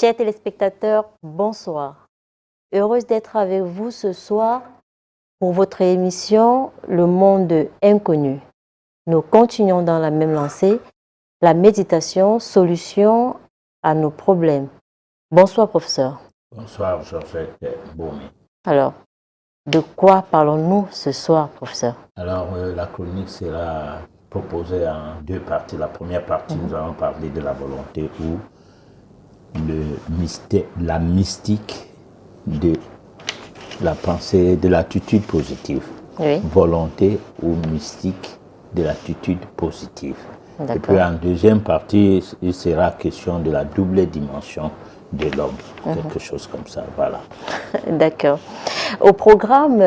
Chers téléspectateurs, bonsoir. Heureuse d'être avec vous ce soir pour votre émission Le Monde Inconnu. Nous continuons dans la même lancée, la méditation, solution à nos problèmes. Bonsoir, professeur. Bonsoir, Georgette Baumé. Alors, de quoi parlons-nous ce soir, professeur? Alors, la chronique sera proposée en deux parties. La première partie, nous allons parler de la volonté ou la mystique de la pensée, de l'attitude positive. Oui. Volonté ou mystique de l'attitude positive. Et puis en deuxième partie, il sera question de la double dimension de l'homme. Quelque chose comme ça, voilà. D'accord. Au programme,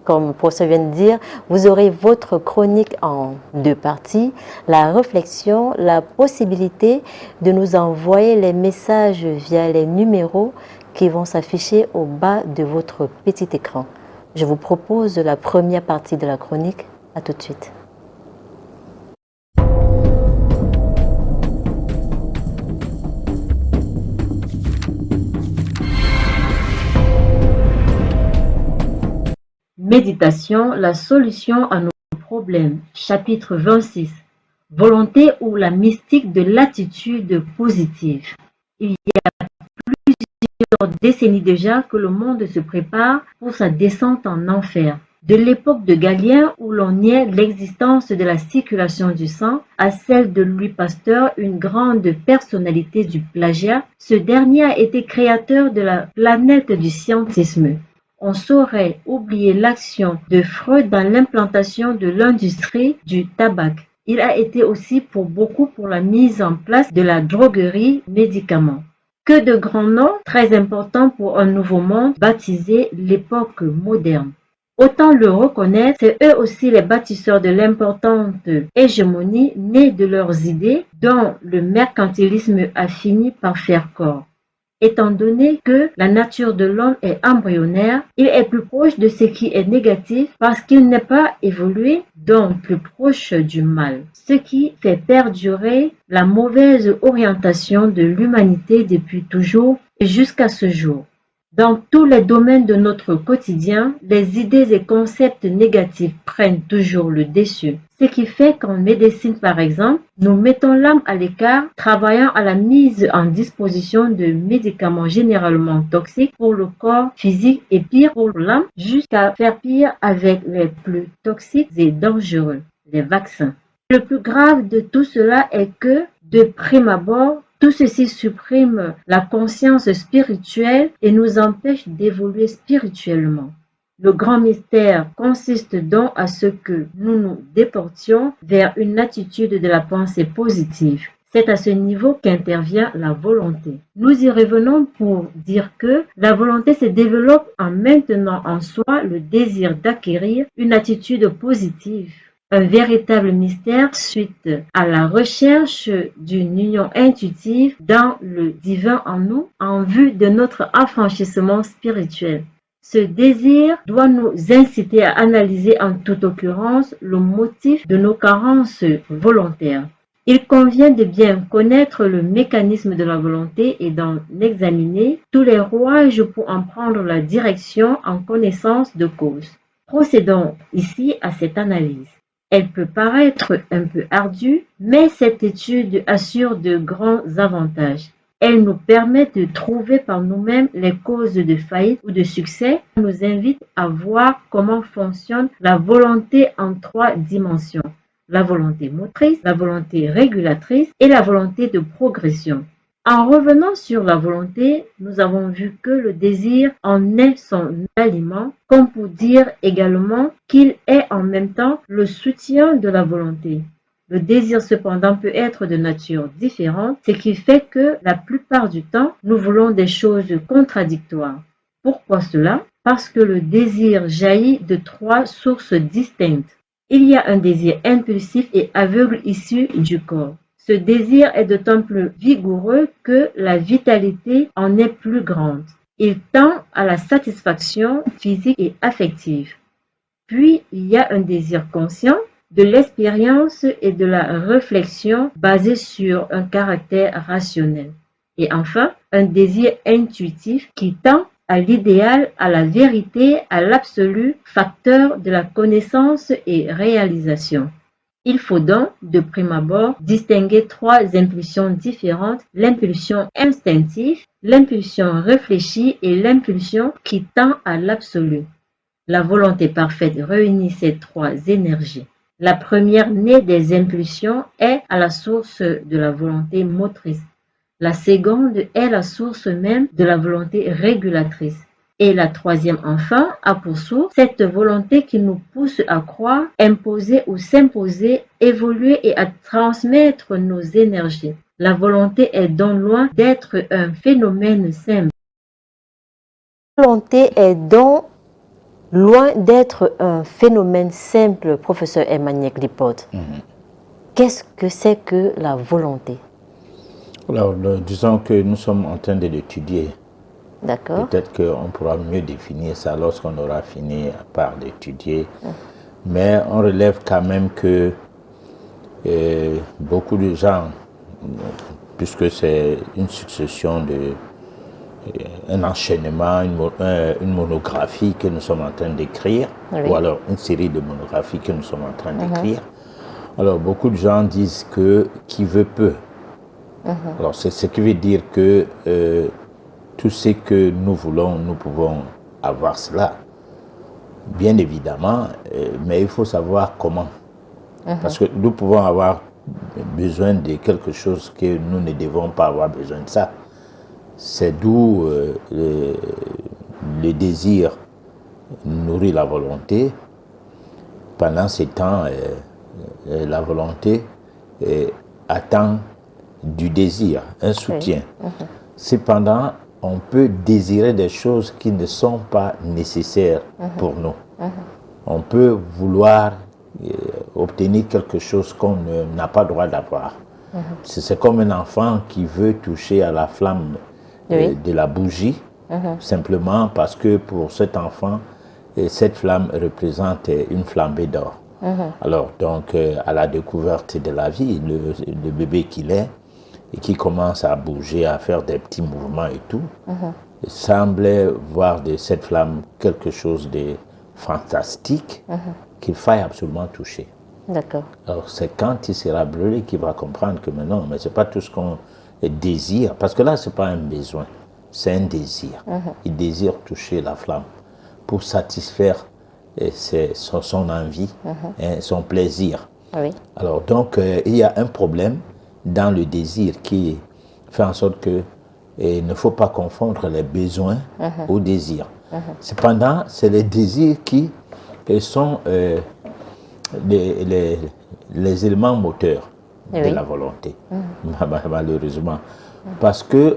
comme le professeur vient de dire, vous aurez votre chronique en deux parties. La réflexion, la possibilité de nous envoyer les messages via les numéros qui vont s'afficher au bas de votre petit écran. Je vous propose la première partie de la chronique. À tout de suite. Méditation, la solution à nos problèmes. Chapitre 26. Volonté ou la mystique de l'attitude positive. Il y a plusieurs décennies déjà que le monde se prépare pour sa descente en enfer. De l'époque de Galien où l'on niait l'existence de la circulation du sang à celle de Louis Pasteur, une grande personnalité du plagiat, ce dernier a été créateur de la planète du scientisme. On saurait oublier l'action de Freud dans l'implantation de l'industrie du tabac. Il a été aussi pour beaucoup pour la mise en place de la droguerie médicaments. Que de grands noms très importants pour un nouveau monde baptisé l'époque moderne. Autant le reconnaître, c'est eux aussi les bâtisseurs de l'importante hégémonie née de leurs idées dont le mercantilisme a fini par faire corps. Étant donné que la nature de l'homme est embryonnaire, il est plus proche de ce qui est négatif parce qu'il n'est pas évolué, donc plus proche du mal. Ce qui fait perdurer la mauvaise orientation de l'humanité depuis toujours et jusqu'à ce jour. Dans tous les domaines de notre quotidien, les idées et concepts négatifs prennent toujours le dessus. Ce qui fait qu'en médecine, par exemple, nous mettons l'âme à l'écart, travaillant à la mise en disposition de médicaments généralement toxiques pour le corps physique et pire pour l'âme, jusqu'à faire pire avec les plus toxiques et dangereux, les vaccins. Le plus grave de tout cela est que, de prime abord, tout ceci supprime la conscience spirituelle et nous empêche d'évoluer spirituellement. Le grand mystère consiste donc à ce que nous nous déportions vers une attitude de la pensée positive. C'est à ce niveau qu'intervient la volonté. Nous y revenons pour dire que la volonté se développe en maintenant en soi le désir d'acquérir une attitude positive. Un véritable mystère suite à la recherche d'une union intuitive dans le divin en nous en vue de notre affranchissement spirituel. Ce désir doit nous inciter à analyser en toute occurrence le motif de nos carences volontaires. Il convient de bien connaître le mécanisme de la volonté et d'en examiner tous les rouages pour en prendre la direction en connaissance de cause. Procédons ici à cette analyse. Elle peut paraître un peu ardue, mais cette étude assure de grands avantages. Elle nous permet de trouver par nous-mêmes les causes de faillite ou de succès. Elle nous invite à voir comment fonctionne la volonté en trois dimensions. La volonté motrice, la volonté régulatrice et la volonté de progression. En revenant sur la volonté, nous avons vu que le désir en est son aliment, comme pour dire également qu'il est en même temps le soutien de la volonté. Le désir cependant peut être de nature différente, ce qui fait que la plupart du temps, nous voulons des choses contradictoires. Pourquoi cela? Parce que le désir jaillit de trois sources distinctes. Il y a un désir impulsif et aveugle issu du corps. Ce désir est d'autant plus vigoureux que la vitalité en est plus grande. Il tend à la satisfaction physique et affective. Puis, il y a un désir conscient, de l'expérience et de la réflexion basée sur un caractère rationnel. Et enfin, un désir intuitif qui tend à l'idéal, à la vérité, à l'absolu, facteur de la connaissance et réalisation. Il faut donc, de prime abord, distinguer trois impulsions différentes, l'impulsion instinctive, l'impulsion réfléchie et l'impulsion qui tend à l'absolu. La volonté parfaite réunit ces trois énergies. La première née des impulsions est à la source de la volonté motrice. La seconde est la source même de la volonté régulatrice. Et la troisième enfin a pour source cette volonté qui nous pousse à croire, imposer ou s'imposer, évoluer et à transmettre nos énergies. La volonté est donc loin d'être un phénomène simple. La volonté est donc loin d'être un phénomène simple, professeur Emmanuel Lipote. Qu'est-ce que c'est que la volonté? Alors, disons que nous sommes en train de l'étudier. D'accord. Peut-être qu'on pourra mieux définir ça lorsqu'on aura fini par l'étudier. Mais on relève quand même que beaucoup de gens, puisque c'est une succession un enchaînement, une monographie que nous sommes en train d'écrire, ou alors une série de monographies que nous sommes en train d'écrire. Alors, beaucoup de gens disent que qui veut peut. Alors, c'est ce qui veut dire que tout ce que nous voulons, nous pouvons avoir cela. Bien évidemment, mais il faut savoir comment. Parce que nous pouvons avoir besoin de quelque chose que nous ne devons pas avoir besoin de ça. C'est d'où le désir nourrit la volonté. Pendant ces temps, la volonté attend du désir, un soutien. Cependant, on peut désirer des choses qui ne sont pas nécessaires pour nous. On peut vouloir obtenir quelque chose qu'on n'a pas le droit d'avoir. C'est comme un enfant qui veut toucher à la flamme de la bougie, simplement parce que pour cet enfant, cette flamme représente une flambée d'or. Alors, donc, à la découverte de la vie, le bébé qu'il est, et qui commence à bouger, à faire des petits mouvements et tout, semblait voir de cette flamme quelque chose de fantastique qu'il faille absolument toucher. D'accord. Alors c'est quand il sera brûlé qu'il va comprendre que non, mais c'est pas tout ce qu'on désire, parce que là c'est pas un besoin, c'est un désir. Il désire toucher la flamme pour satisfaire son envie, son plaisir. Oui. Alors donc il y a un problème dans le désir qui fait en sorte que il ne faut pas confondre les besoins au désir. Cependant, c'est les désirs qui sont les éléments moteurs de la volonté, malheureusement. Parce que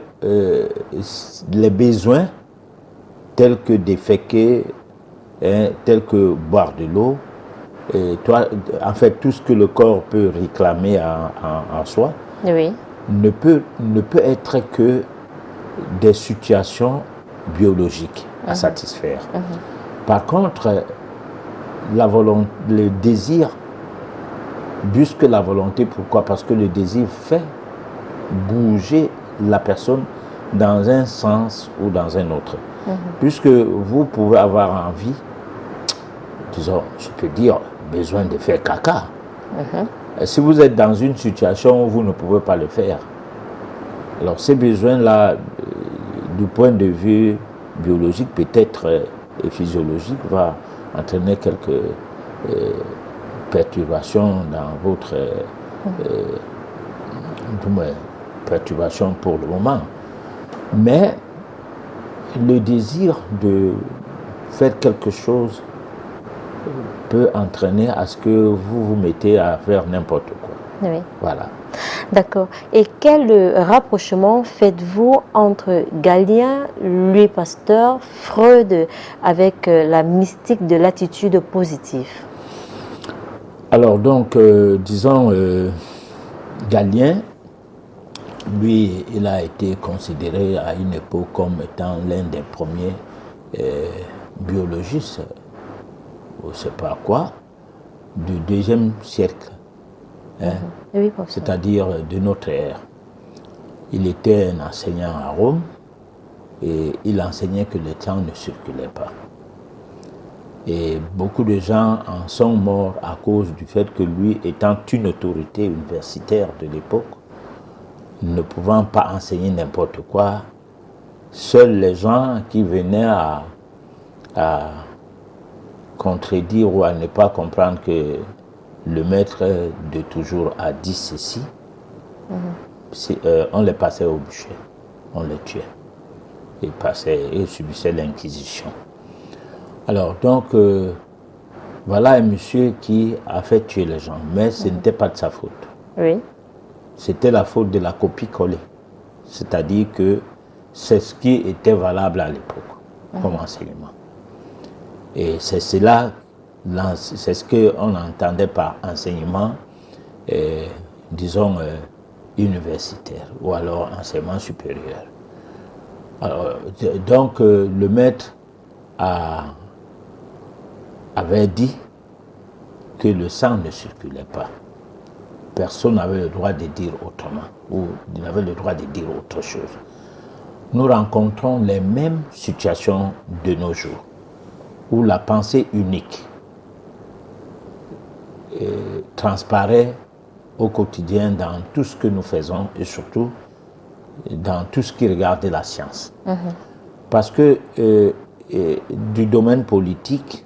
les besoins tels que déféquer, tels que boire de l'eau, en fait tout ce que le corps peut réclamer en soi, ne peut être que des situations biologiques à satisfaire. Par contre, le désir busque la volonté. Pourquoi? Parce que le désir fait bouger la personne dans un sens ou dans un autre. Puisque vous pouvez avoir envie, disons, je peux dire, besoin de faire caca. Si vous êtes dans une situation où vous ne pouvez pas le faire, alors ces besoins-là, du point de vue biologique peut-être et physiologique, va entraîner quelques perturbations dans votre perturbation pour le moment. Mais le désir de faire quelque chose peut entraîner à ce que vous vous mettez à faire n'importe quoi. Voilà. D'accord. Et quel rapprochement faites-vous entre Galien, Louis Pasteur, Freud avec la mystique de l'attitude positive? Alors donc, disons, Galien, lui, il a été considéré à une époque comme étant l'un des premiers biologistes, je ne sais pas quoi, du deuxième siècle. C'est-à-dire de notre ère. Il était un enseignant à Rome et il enseignait que le temps ne circulait pas. Et beaucoup de gens en sont morts à cause du fait que lui, étant une autorité universitaire de l'époque, ne pouvant pas enseigner n'importe quoi, seuls les gens qui venaient à contredire ou à ne pas comprendre que le maître de toujours a dit ceci, on les passait au bûcher, on les tuait. Ils subissaient l'inquisition. Alors donc, voilà un monsieur qui a fait tuer les gens, mais ce n'était pas de sa faute. Oui. C'était la faute de la copie collée. C'est-à-dire que c'est ce qui était valable à l'époque comme enseignement. Et c'est cela, c'est ce qu'on entendait par enseignement, disons, universitaire ou alors enseignement supérieur. Alors, donc, le maître avait dit que le sang ne circulait pas. Personne n'avait le droit de dire autrement ou n'avait le droit de dire autre chose. Nous rencontrons les mêmes situations de nos jours où la pensée unique transparaît au quotidien dans tout ce que nous faisons et surtout dans tout ce qui regarde la science. Parce que du domaine politique,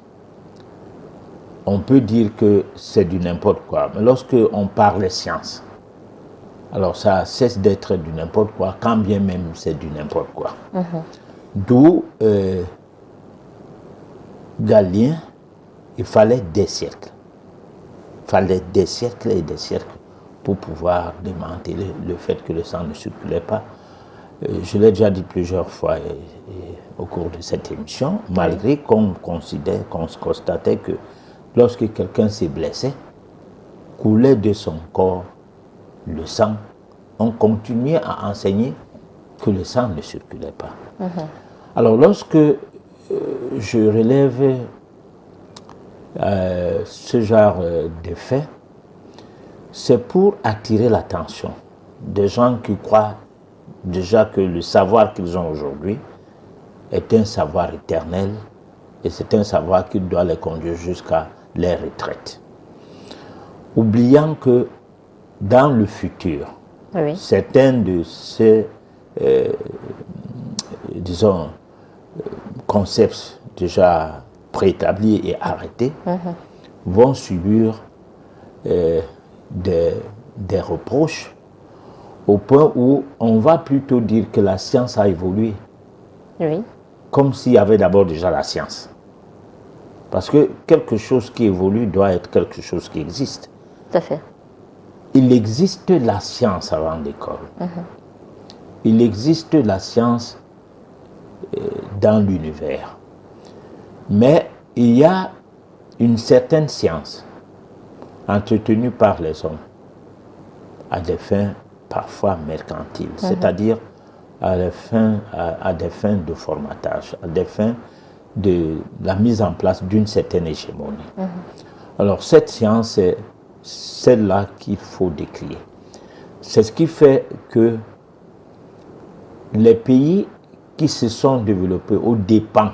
on peut dire que c'est du n'importe quoi. Mais lorsque on parle de science, alors ça cesse d'être du n'importe quoi, quand bien même c'est du n'importe quoi. D'où Galien, il fallait des siècles. Il fallait des siècles et des siècles pour pouvoir démanteler le fait que le sang ne circulait pas. Je l'ai déjà dit plusieurs fois au cours de cette émission, malgré qu'on constatait que lorsque quelqu'un s'est blessé, coulait de son corps le sang, on continuait à enseigner que le sang ne circulait pas. Alors lorsque je relève ce genre de faits, c'est pour attirer l'attention des gens qui croient déjà que le savoir qu'ils ont aujourd'hui est un savoir éternel et c'est un savoir qui doit les conduire jusqu'à leur retraite. Oubliant que dans le futur, certains de ces disons, concepts déjà préétablis et arrêtés vont subir des reproches au point où on va plutôt dire que la science a évolué. Comme s'il y avait d'abord déjà la science. Parce que quelque chose qui évolue doit être quelque chose qui existe. Tout à fait. Il existe la science avant l'école. Il existe la science dans l'univers. Mais il y a une certaine science entretenue par les hommes à des fins parfois mercantiles, c'est-à-dire à des fins de formatage, à des fins de la mise en place d'une certaine hégémonie. Alors cette science, c'est celle-là qu'il faut décrier. C'est ce qui fait que les pays qui se sont développés aux dépens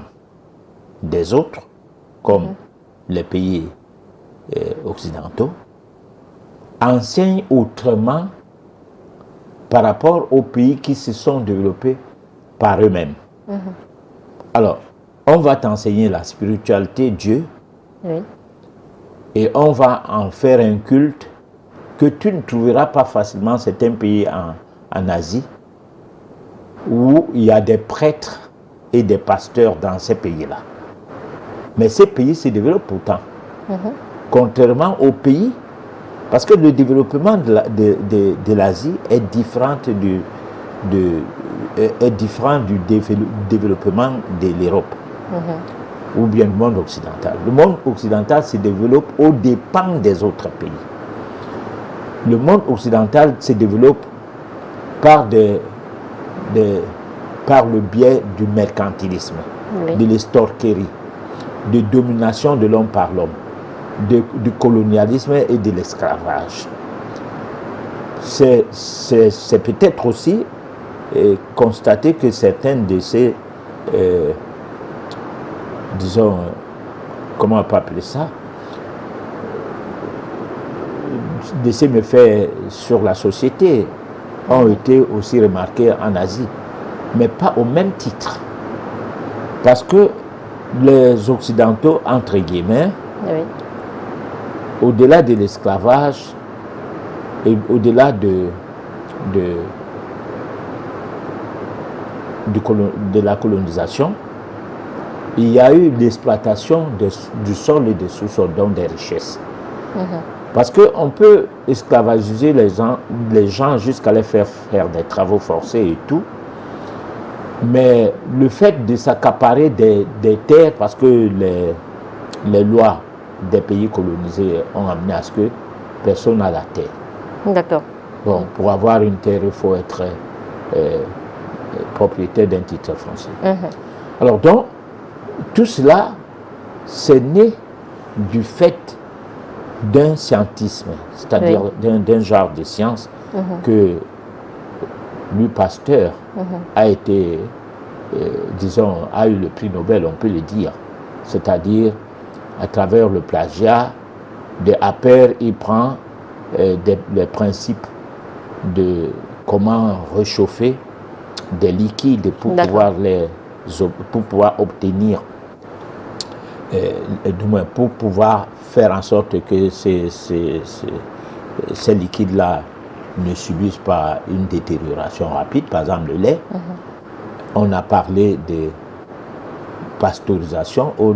des autres, comme les pays occidentaux, enseignent autrement par rapport aux pays qui se sont développés par eux-mêmes. Alors, on va t'enseigner la spiritualité, Dieu, et on va en faire un culte que tu ne trouveras pas facilement. C'est un pays en Asie où il y a des prêtres et des pasteurs dans ces pays-là. Mais ces pays se développent pourtant. Contrairement aux pays, parce que le développement de l'Asie est différent du développement de l'Europe ou bien du monde occidental. Le monde occidental se développe aux dépens des autres pays. Le monde occidental se développe par le biais du mercantilisme, de l'estorquerie, de domination de l'homme par l'homme, du colonialisme et de l'esclavage. C'est peut-être aussi constaté que certaines de ces, disons, comment on peut appeler ça, de ces méfaits sur la société ont été aussi remarqués en Asie, mais pas au même titre. Parce que les Occidentaux, entre guillemets, oui, au-delà de l'esclavage et au-delà de la colonisation, il y a eu l'exploitation du sol et des sous-sols, donc des richesses. Parce qu'on peut esclavagiser les gens jusqu'à les faire des travaux forcés et tout, mais le fait de s'accaparer des terres, parce que les lois des pays colonisés ont amené à ce que personne n'a la terre. D'accord. Bon, pour avoir une terre, il faut être propriétaire d'un titre foncier. Alors donc, tout cela, c'est né du fait d'un scientisme, c'est-à-dire d'un genre de science que Louis Pasteur a été, disons, a eu le prix Nobel, on peut le dire. C'est-à-dire, à travers le plagiat, de Appert, il prend les principes de comment réchauffer des liquides pour pouvoir obtenir, du moins pour pouvoir faire en sorte que ces liquides-là ne subissent pas une détérioration rapide, par exemple le lait. On a parlé de pasteurisation au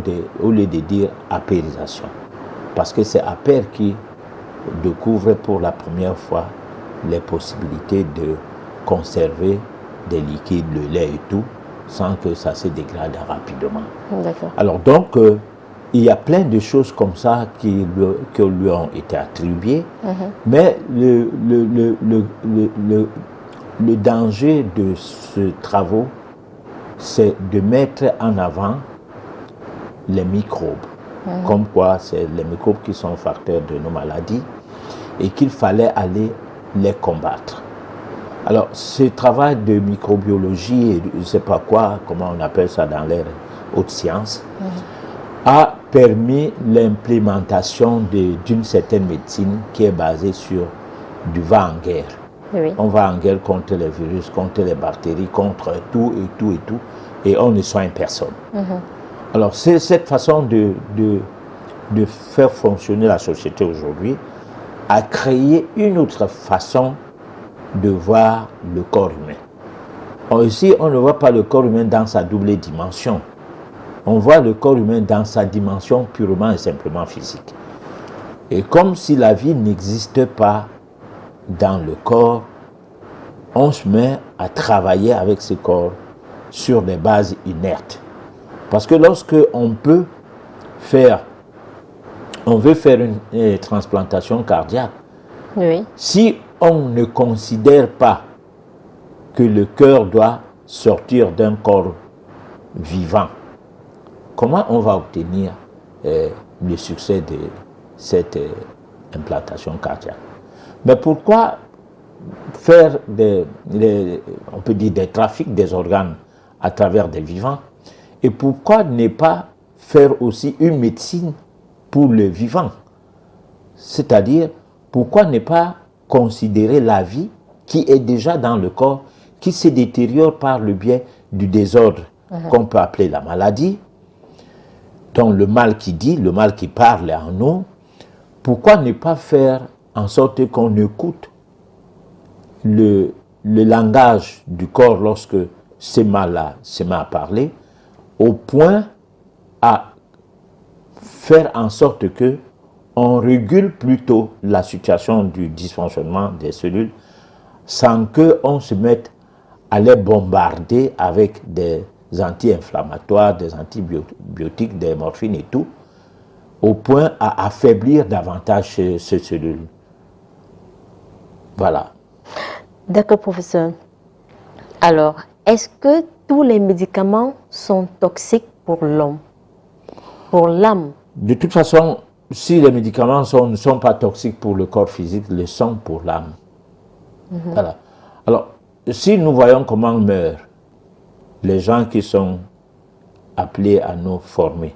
lieu de dire apérisation. Parce que c'est Appert qui découvre pour la première fois les possibilités de conserver des liquides, le lait et tout, sans que ça se dégrade rapidement. Alors donc, il y a plein de choses comme ça qui lui ont été attribuées, mais le danger de ce travaux, c'est de mettre en avant les microbes, comme quoi c'est les microbes qui sont facteurs de nos maladies et qu'il fallait aller les combattre. Alors, ce travail de microbiologie et je ne sais pas quoi, comment on appelle ça dans les hautes sciences, a permis l'implémentation d'une certaine médecine qui est basée sur du va en guerre. On va en guerre contre les virus, contre les bactéries, contre tout et tout et tout, et on ne soigne personne. Alors, c'est cette façon de faire fonctionner la société aujourd'hui a créé une autre façon de voir le corps humain. Ici, on ne voit pas le corps humain dans sa double dimension. On voit le corps humain dans sa dimension purement et simplement physique. Et comme si la vie n'existe pas dans le corps, on se met à travailler avec ce corps sur des bases inertes. Parce que lorsque on veut faire une transplantation cardiaque, si on ne considère pas que le cœur doit sortir d'un corps vivant, comment on va obtenir le succès de cette implantation cardiaque? Mais pourquoi faire on peut dire des trafics des organes à travers des vivants? Et pourquoi ne pas faire aussi une médecine pour le vivant? C'est-à-dire, pourquoi ne pas considérer la vie qui est déjà dans le corps, qui se détériore par le biais du désordre qu'on peut appeler la maladie, dont le mal qui dit, le mal qui parle en nous? Pourquoi ne pas faire en sorte qu'on écoute le langage du corps lorsque ce mal-là se met à parler, au point à faire en sorte que on régule plutôt la situation du dysfonctionnement des cellules sans qu'on se mette à les bombarder avec des anti-inflammatoires, des antibiotiques, des morphines et tout, au point à affaiblir davantage ces cellules. Voilà. D'accord, professeur. Alors, est-ce que tous les médicaments sont toxiques pour l'homme, pour l'âme? De toute façon, si les médicaments ne sont pas toxiques pour le corps physique, ils le sont pour l'âme. Voilà. Alors, si nous voyons comment meurent les gens qui sont appelés à nous former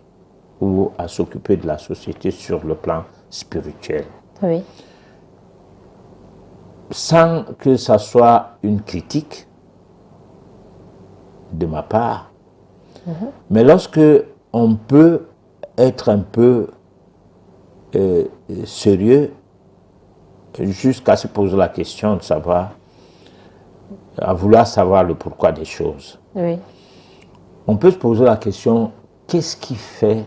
ou à s'occuper de la société sur le plan spirituel, Oui. sans que ça soit une critique de ma part, mais lorsque on peut être un peu sérieux jusqu'à se poser la question de savoir, à vouloir savoir le pourquoi des choses. Oui. On peut se poser la question, qu'est-ce qui fait,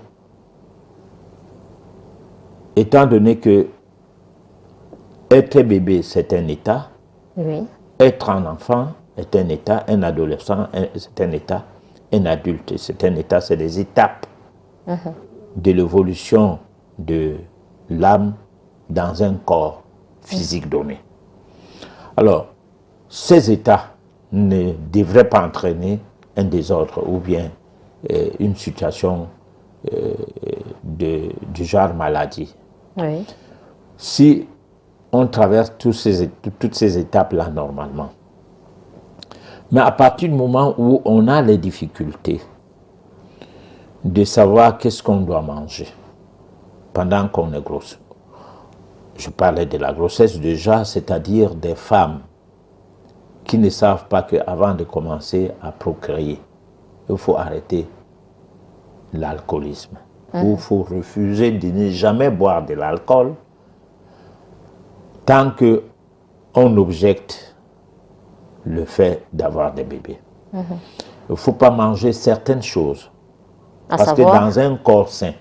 étant donné que être bébé c'est un état, Oui. être un enfant est un état, un adolescent c'est un état, un adulte c'est un état, c'est des étapes de l'évolution de l'âme dans un corps physique donné. Alors, ces états ne devraient pas entraîner un désordre ou bien une situation du genre maladie. Oui. Si on traverse toutes ces étapes-là normalement. Mais à partir du moment où on a les difficultés de savoir qu'est-ce qu'on doit manger pendant qu'on est grosse. Je parlais de la grossesse déjà, c'est-à-dire des femmes qui ne savent pas qu'avant de commencer à procréer, il faut arrêter l'alcoolisme. Ou il faut refuser de ne jamais boire de l'alcool tant qu'on objecte le fait d'avoir des bébés. Il ne faut pas manger certaines choses. Parce que dans un corps sain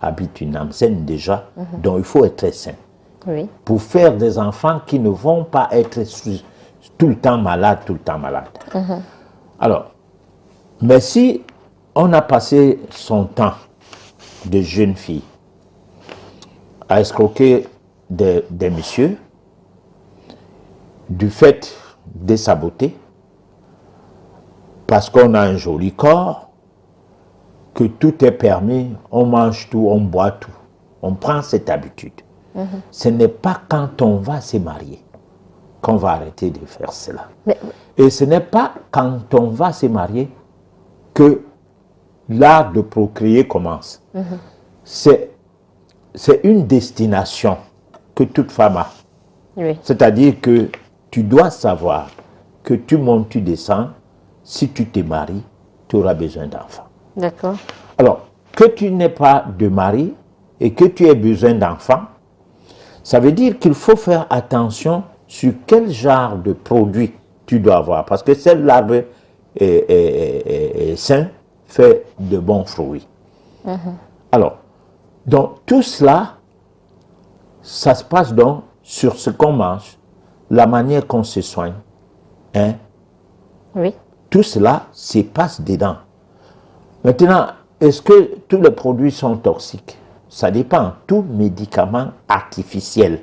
habite une âme saine déjà, donc il faut être très sain. Oui. Pour faire des enfants qui ne vont pas être tout le temps malades, Alors, mais si on a passé son temps de jeune fille à escroquer des messieurs, du fait de sa beauté, parce qu'on a un joli corps, que tout est permis, on mange tout, on boit tout. On prend cette habitude. Ce n'est pas quand on va se marier qu'on va arrêter de faire cela. Et ce n'est pas quand on va se marier que l'art de procréer commence. C'est une destination que toute femme a. Oui. C'est-à-dire que tu dois savoir que tu montes, tu descends, si tu te maries, tu auras besoin d'enfants. D'accord. Alors, que tu n'aies pas de mari et que tu aies besoin d'enfants, ça veut dire qu'il faut faire attention sur quel genre de produit tu dois avoir. Parce que si l'arbre est sain, fait de bons fruits. Alors, donc tout cela, ça se passe donc sur ce qu'on mange, la manière qu'on se soigne. Hein? Oui. Tout cela se passe dedans. Maintenant, est-ce que tous les produits sont toxiques? Ça dépend. Tout médicament artificiel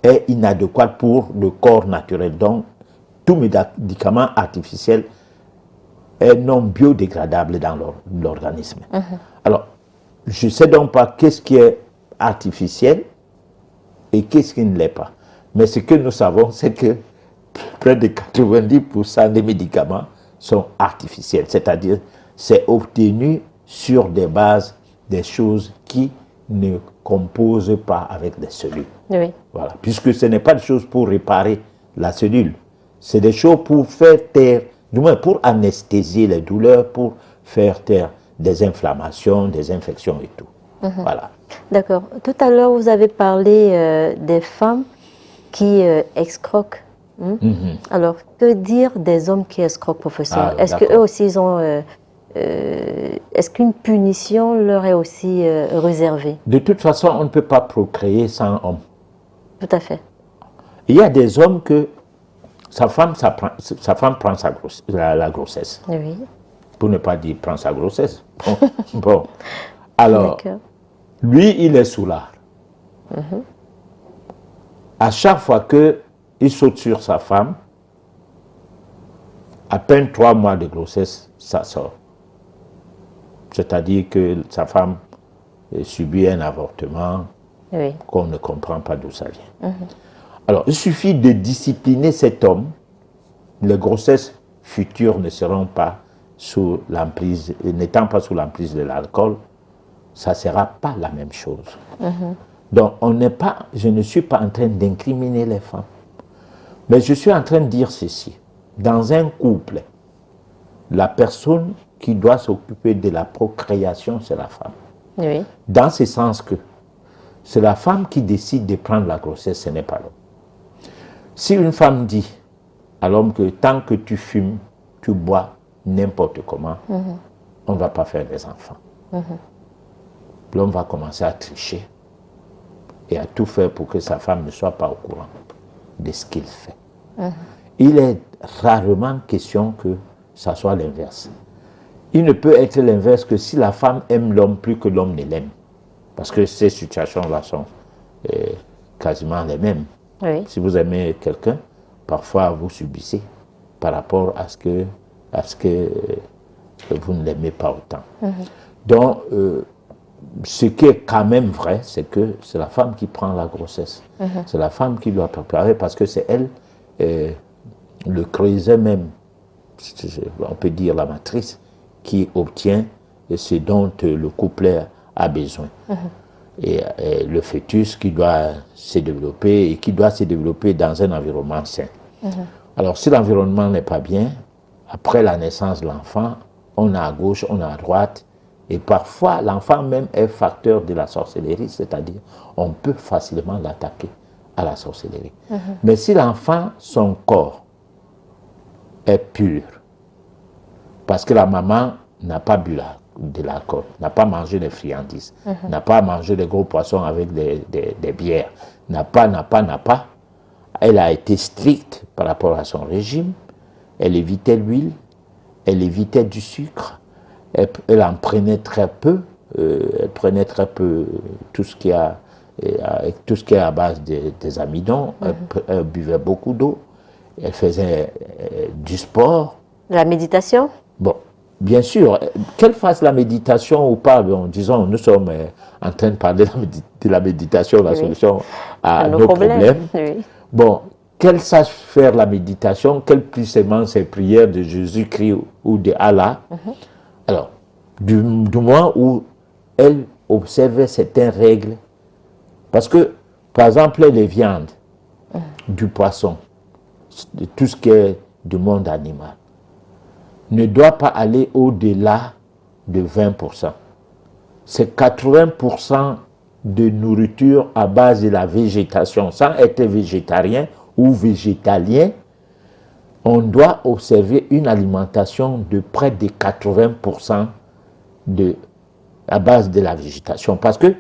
est inadéquat pour le corps naturel. Donc, tout médicament artificiel est non biodégradable dans l'organisme. Alors, je ne sais donc pas qu'est-ce qui est artificiel et qu'est-ce qui ne l'est pas. Mais ce que nous savons, c'est que près de 90% des médicaments sont artificiels. C'est-à-dire, c'est obtenu sur des bases, des choses qui ne composent pas avec des cellules. Oui. Voilà. Puisque ce n'est pas des choses pour réparer la cellule. C'est des choses pour faire taire, du moins pour anesthésier les douleurs, pour faire taire des inflammations, des infections et tout. Voilà. D'accord. Tout à l'heure, vous avez parlé des femmes qui escroquent. Alors, que dire des hommes qui escroquent, professeur? Est-ce qu'eux aussi, ils ont... est-ce qu'une punition leur est aussi réservée? De toute façon, on ne peut pas procréer sans homme. Tout à fait. Il y a des hommes que sa femme prend la grossesse. Oui. Pour ne pas dire prend sa grossesse. Bon. Alors, lui, il est sous l'art. À chaque fois qu'il saute sur sa femme, à peine 3 mois de grossesse, ça sort. C'est-à-dire que sa femme subit un avortement qu'on ne comprend pas d'où ça vient. Alors, il suffit de discipliner cet homme les grossesses futures ne seront pas sous l'emprise, n'étant pas sous l'emprise de l'alcool, ça ne sera pas la même chose. Donc, je ne suis pas en train d'incriminer les femmes. Mais je suis en train de dire ceci. Dans un couple, la personne qui doit s'occuper de la procréation, c'est la femme. Oui. Dans ce sens que c'est la femme qui décide de prendre la grossesse, ce n'est pas l'homme. Si une femme dit à l'homme que tant que tu fumes, tu bois n'importe comment, on ne va pas faire des enfants. L'homme va commencer à tricher et à tout faire pour que sa femme ne soit pas au courant de ce qu'il fait. Il est rarement question que ça soit l'inverse. Il ne peut être l'inverse que si la femme aime l'homme plus que l'homme ne l'aime. Parce que ces situations-là sont quasiment les mêmes. Oui. Si vous aimez quelqu'un, parfois vous subissez par rapport à ce que vous ne l'aimez pas autant. Donc, ce qui est quand même vrai, c'est que c'est la femme qui prend la grossesse. C'est la femme qui doit préparer parce que c'est elle, le creuset même, on peut dire la matrice, qui obtient ce dont le couple a besoin. Et le fœtus qui doit se développer et qui doit se développer dans un environnement sain. Alors, si l'environnement n'est pas bien, après la naissance de l'enfant, on a à gauche, on a à droite, et parfois l'enfant même est facteur de la sorcellerie, c'est-à-dire on peut facilement l'attaquer à la sorcellerie. Mais si l'enfant, son corps est pur, parce que la maman n'a pas bu de l'alcool, n'a pas mangé des friandises, n'a pas mangé des gros poissons avec des bières, n'a pas, elle a été stricte par rapport à son régime, elle évitait l'huile, elle évitait du sucre, elle en prenait très peu, elle prenait très peu tout ce qui est à base des amidons, elle buvait beaucoup d'eau, elle faisait du sport. La méditation? Bon, bien sûr, qu'elle fasse la méditation ou pas, bon, disons, nous sommes en train de parler de la méditation, la solution à nos problèmes. Oui. Bon, qu'elle sache faire la méditation, qu'elle puisse aimer ses prières de Jésus-Christ ou de Allah. Alors, du moment où elle observait certaines règles, parce que, par exemple, les viandes, du poisson, de tout ce qui est du monde animal, ne doit pas aller au-delà de 20%. C'est 80% de nourriture à base de la végétation. Sans être végétarien ou végétalien, on doit observer une alimentation de près de 80% à base de la végétation. Parce que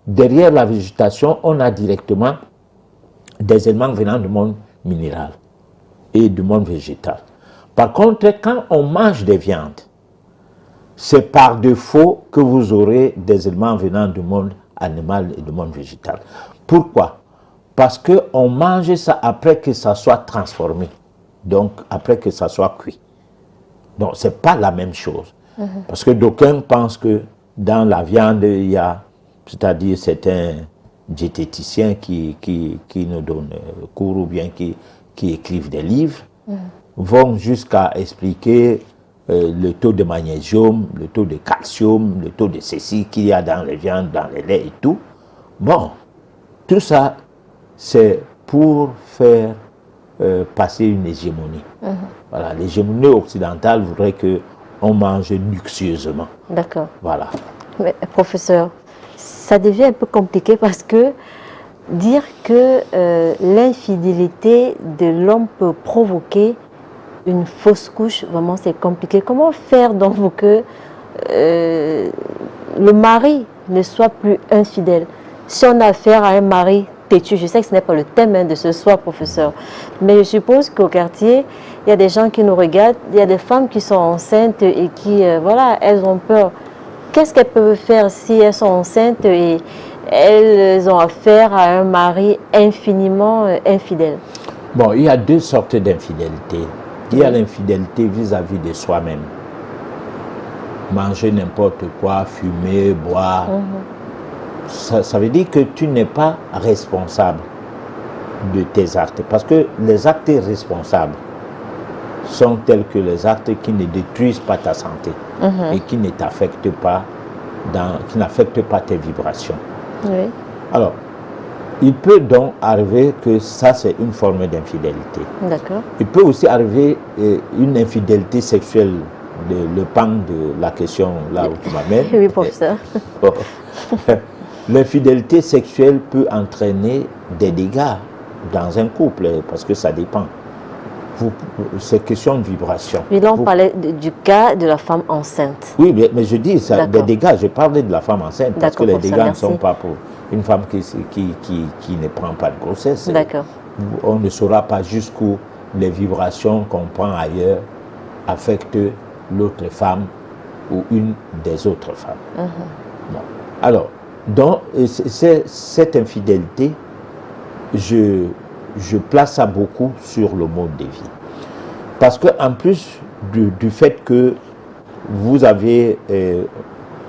derrière la végétation, on a directement des éléments venant du monde minéral et du monde végétal. Par contre, quand on mange des viandes, c'est par défaut que vous aurez des éléments venant du monde animal et du monde végétal. Pourquoi? Parce qu'on mange ça après que ça soit transformé, donc après que ça soit cuit. Donc, ce n'est pas la même chose. Parce que d'aucuns pensent que dans la viande, il y a, c'est-à-dire certains diététiciens qui nous donnent cours ou bien qui écrivent des livres, vont jusqu'à expliquer le taux de magnésium, le taux de calcium, le taux de ceci qu'il y a dans les viandes, dans les laits et tout. Bon, tout ça, c'est pour faire passer une hégémonie. Voilà, l'hégémonie occidentale voudrait qu'on mange luxueusement. D'accord. Voilà. Mais, professeur, ça devient un peu compliqué parce que dire que l'infidélité de l'homme peut provoquer une fausse couche, vraiment c'est compliqué. Comment faire donc pour que le mari ne soit plus infidèle? Si on a affaire à un mari têtu, je sais que ce n'est pas le thème de ce soir, professeur, mais je suppose qu'au quartier, il y a des gens qui nous regardent, il y a des femmes qui sont enceintes et qui, voilà, elles ont peur. Qu'est-ce qu'elles peuvent faire si elles sont enceintes et elles ont affaire à un mari infiniment infidèle? Bon, il y a deux sortes d'infidélité. Il y a l'infidélité vis-à-vis de soi-même. Manger n'importe quoi, fumer, boire. Ça veut dire que tu n'es pas responsable de tes actes. Parce que les actes responsables, sont tels que les actes qui ne détruisent pas ta santé et qui ne t'affectent pas, qui n'affectent pas tes vibrations. Oui. Alors, il peut donc arriver que ça, c'est une forme d'infidélité. D'accord. Il peut aussi arriver une infidélité sexuelle, le pan de la question là où tu m'amènes. Oui, professeur. L'infidélité sexuelle peut entraîner des dégâts dans un couple, parce que ça dépend. C'est question de vibration. Oui, là, on parlait du cas de la femme enceinte. Oui, mais je dis, ça, des dégâts, je parlais de la femme enceinte, parce que les dégâts ne sont pas pour une femme qui ne prend pas de grossesse. D'accord. On ne saura pas jusqu'où les vibrations qu'on prend ailleurs affectent l'autre femme ou une des autres femmes. Bon. Alors, donc, cette infidélité, je place ça beaucoup sur le mode de vie. Parce qu'en plus du fait que vous avez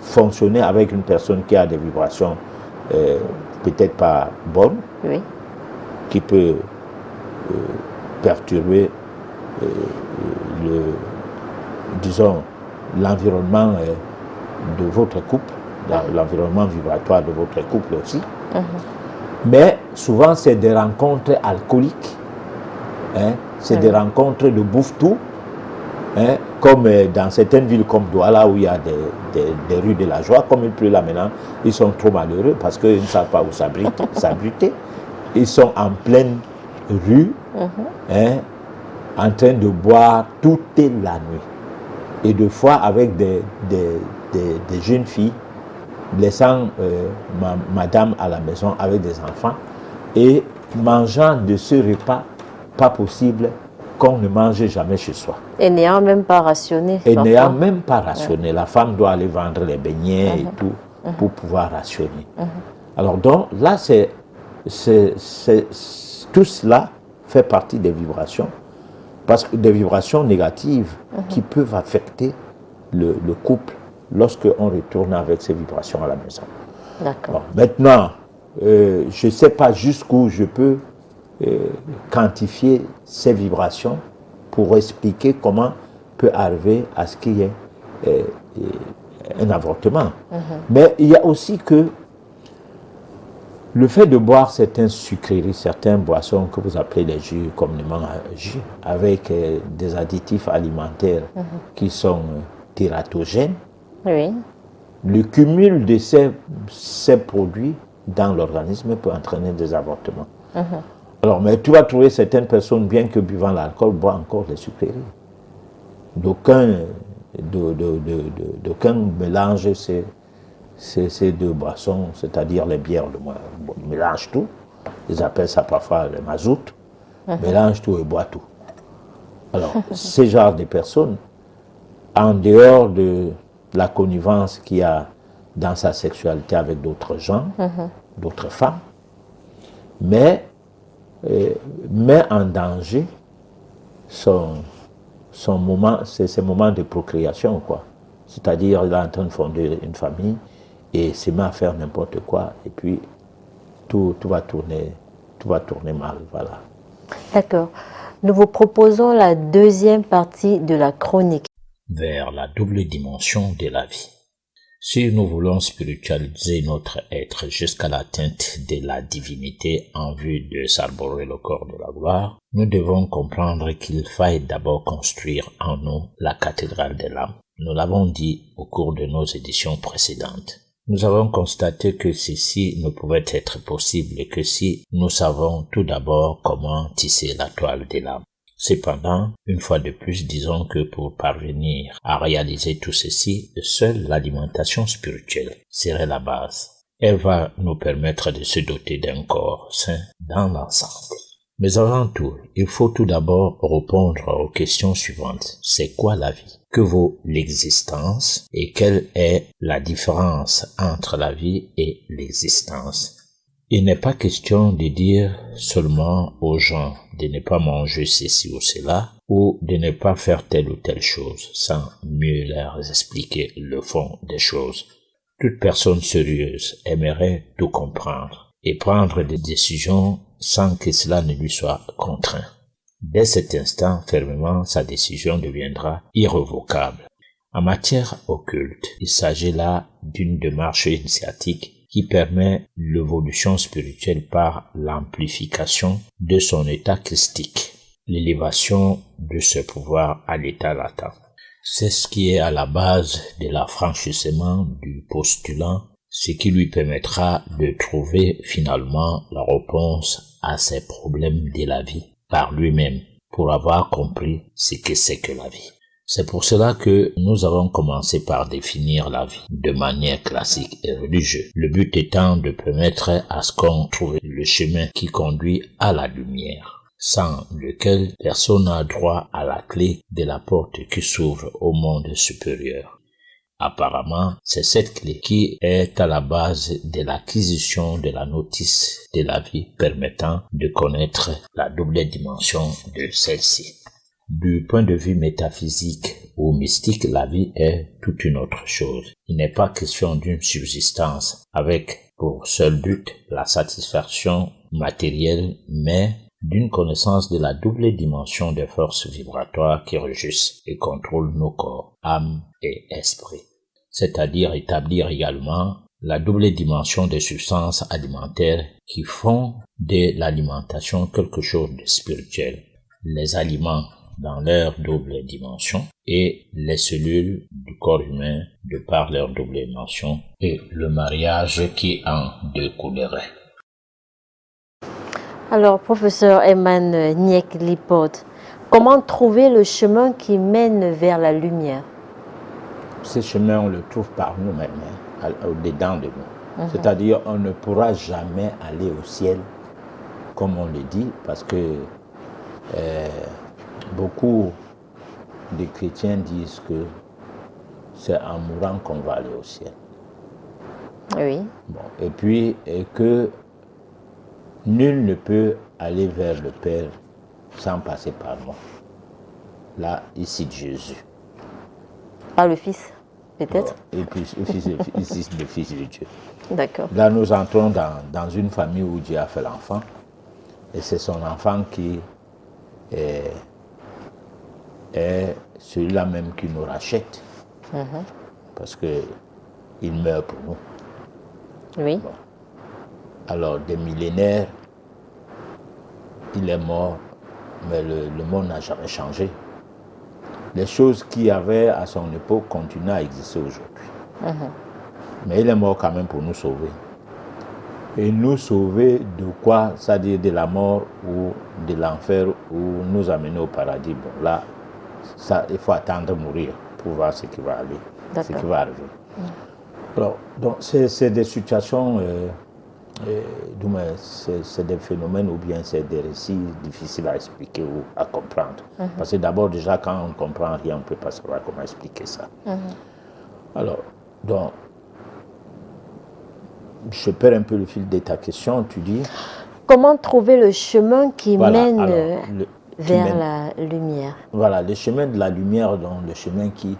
fonctionné avec une personne qui a des vibrations peut-être pas bonnes, oui, qui peut perturber l'environnement de votre couple, l'environnement vibratoire de votre couple aussi. Mais souvent, c'est des rencontres alcooliques, hein, c'est des rencontres de bouffe-tout, hein, comme dans certaines villes comme Douala, où il y a des rues de la joie. Comme il pleut là maintenant, ils sont trop malheureux parce qu'ils ne savent pas où s'abriter. Ils sont en pleine rue, hein, en train de boire toute la nuit. Et deux fois avec des jeunes filles, laissant madame à la maison avec des enfants et mangeant de ce repas pas possible qu'on ne mange jamais chez soi. Et n'ayant même pas rationné. Et n'ayant même pas rationné. La femme doit aller vendre les beignets et tout pour pouvoir rationner. Alors donc là, tout cela fait partie des vibrations, parce que des vibrations négatives qui peuvent affecter le couple lorsqu'on retourne avec ces vibrations à la maison. D'accord. Bon, maintenant, je ne sais pas jusqu'où je peux quantifier ces vibrations pour expliquer comment peut arriver à ce qu'il y ait un avortement. Mais il y a aussi que le fait de boire certaines sucreries, certaines boissons que vous appelez les jus, communément jus, avec des additifs alimentaires qui sont tératogènes, oui, le cumul de ces produits dans l'organisme peut entraîner des avortements. Alors, mais tu vas trouver certaines personnes, bien que buvant l'alcool, boivent encore les sucreries. D'aucuns mélangent ces deux boissons, c'est-à-dire les bières, mélangent tout. Ils appellent ça parfois le mazout. Mélangent tout et boivent tout. Alors, ces genres de personnes, en dehors de la connivence qu'il y a dans sa sexualité avec d'autres gens, d'autres femmes, mais met en danger ses moments de procréation, quoi. C'est-à-dire, il est en train de fonder une famille et se met à faire n'importe quoi, et puis tout va tourner mal, voilà. D'accord. Nous vous proposons la deuxième partie de la chronique. Vers la double dimension de la vie. Si nous voulons spiritualiser notre être jusqu'à l'atteinte de la divinité en vue de s'arborer le corps de la gloire, nous devons comprendre qu'il faille d'abord construire en nous la cathédrale de l'âme. Nous l'avons dit au cours de nos éditions précédentes. Nous avons constaté que ceci ne pouvait être possible que si nous savons tout d'abord comment tisser la toile de l'âme. Cependant, une fois de plus, disons que pour parvenir à réaliser tout ceci, seule l'alimentation spirituelle serait la base. Elle va nous permettre de se doter d'un corps sain dans l'ensemble. Mais avant tout, il faut tout d'abord répondre aux questions suivantes. C'est quoi la vie? Que vaut l'existence? Et quelle est la différence entre la vie et l'existence? Il n'est pas question de dire seulement aux gens de ne pas manger ceci ou cela, ou de ne pas faire telle ou telle chose, sans mieux leur expliquer le fond des choses. Toute personne sérieuse aimerait tout comprendre et prendre des décisions sans que cela ne lui soit contraint. Dès cet instant, fermement, sa décision deviendra irrévocable. En matière occulte, il s'agit là d'une démarche initiatique qui permet l'évolution spirituelle par l'amplification de son état christique, l'élévation de ce pouvoir à l'état latent. C'est ce qui est à la base de l'affranchissement du postulant, ce qui lui permettra de trouver finalement la réponse à ses problèmes de la vie par lui-même, pour avoir compris ce que c'est que la vie. C'est pour cela que nous avons commencé par définir la vie de manière classique et religieuse. Le but étant de permettre à ce qu'on trouve le chemin qui conduit à la lumière, sans lequel personne n'a droit à la clé de la porte qui s'ouvre au monde supérieur. Apparemment, c'est cette clé qui est à la base de l'acquisition de la notice de la vie permettant de connaître la double dimension de celle-ci. Du point de vue métaphysique ou mystique, la vie est toute une autre chose. Il n'est pas question d'une subsistance avec pour seul but la satisfaction matérielle, mais d'une connaissance de la double dimension des forces vibratoires qui régissent et contrôlent nos corps, âme et esprit. C'est-à-dire établir également la double dimension des substances alimentaires qui font de l'alimentation quelque chose de spirituel. Les aliments dans leur double dimension et les cellules du corps humain de par leur double dimension et le mariage qui en découlerait. Alors, professeur Emmanuel Lipote, comment trouver le chemin qui mène vers la lumière? Ce chemin, on le trouve par nous-mêmes, au-dedans de nous. C'est-à-dire, on ne pourra jamais aller au ciel, comme on le dit, parce que beaucoup de chrétiens disent que c'est en mourant qu'on va aller au ciel. Oui. Bon, et puis, que nul ne peut aller vers le Père sans passer par moi. Là, ici de Jésus. Par le Fils, peut-être? Et puis, ici le Fils de Dieu. D'accord. Là, nous entrons dans une famille où Dieu a fait l'enfant. Et c'est son enfant qui est celui-là même qui nous rachète. Parce qu'il meurt pour nous. Oui. Bon. Alors, des millénaires, il est mort, mais le monde n'a jamais changé. Les choses qu'il y avait à son époque continuent à exister aujourd'hui. Mais il est mort quand même pour nous sauver. Et nous sauver de quoi? C'est-à-dire de la mort ou de l'enfer ou nous amener au paradis. Bon, là, ça, il faut attendre mourir pour voir ce qui va aller, ce qui va arriver. Alors, donc, c'est des situations, c'est des phénomènes ou bien c'est des récits difficiles à expliquer ou à comprendre. Parce que d'abord, déjà, quand on ne comprend rien, on ne peut pas savoir comment expliquer ça. Alors, donc, je perds un peu le fil de ta question, tu dis. Comment trouver le chemin qui mène vers mène, la lumière? Voilà, le chemin de la lumière, donc le chemin qui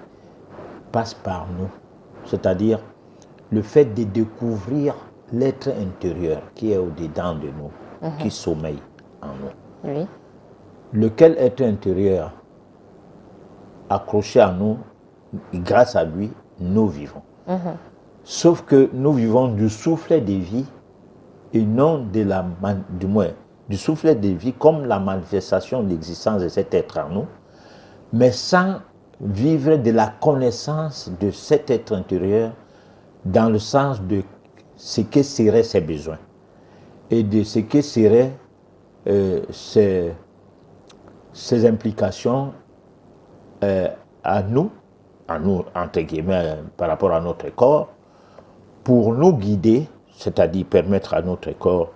passe par nous. C'est-à-dire le fait de découvrir l'être intérieur qui est au-dedans de nous, qui sommeille en nous. Oui. Lequel être intérieur, accroché à nous, grâce à lui, nous vivons. Sauf que nous vivons du soufflet de vie et non du soufflet de vie comme la manifestation de l'existence de cet être en nous, mais sans vivre de la connaissance de cet être intérieur dans le sens de ce que seraient ses besoins et de ce que seraient ses implications à nous, entre guillemets, par rapport à notre corps, pour nous guider, c'est-à-dire permettre à notre corps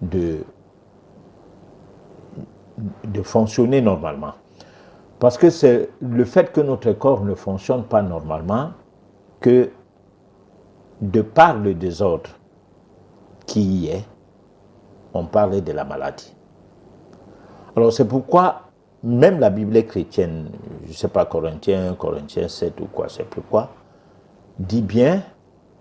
de fonctionner normalement. Parce que c'est le fait que notre corps ne fonctionne pas normalement que, de par le désordre qui y est, on parle de la maladie. Alors c'est pourquoi même la Bible chrétienne, je ne sais pas, Corinthiens 7 ou quoi, c'est pourquoi, dit bien,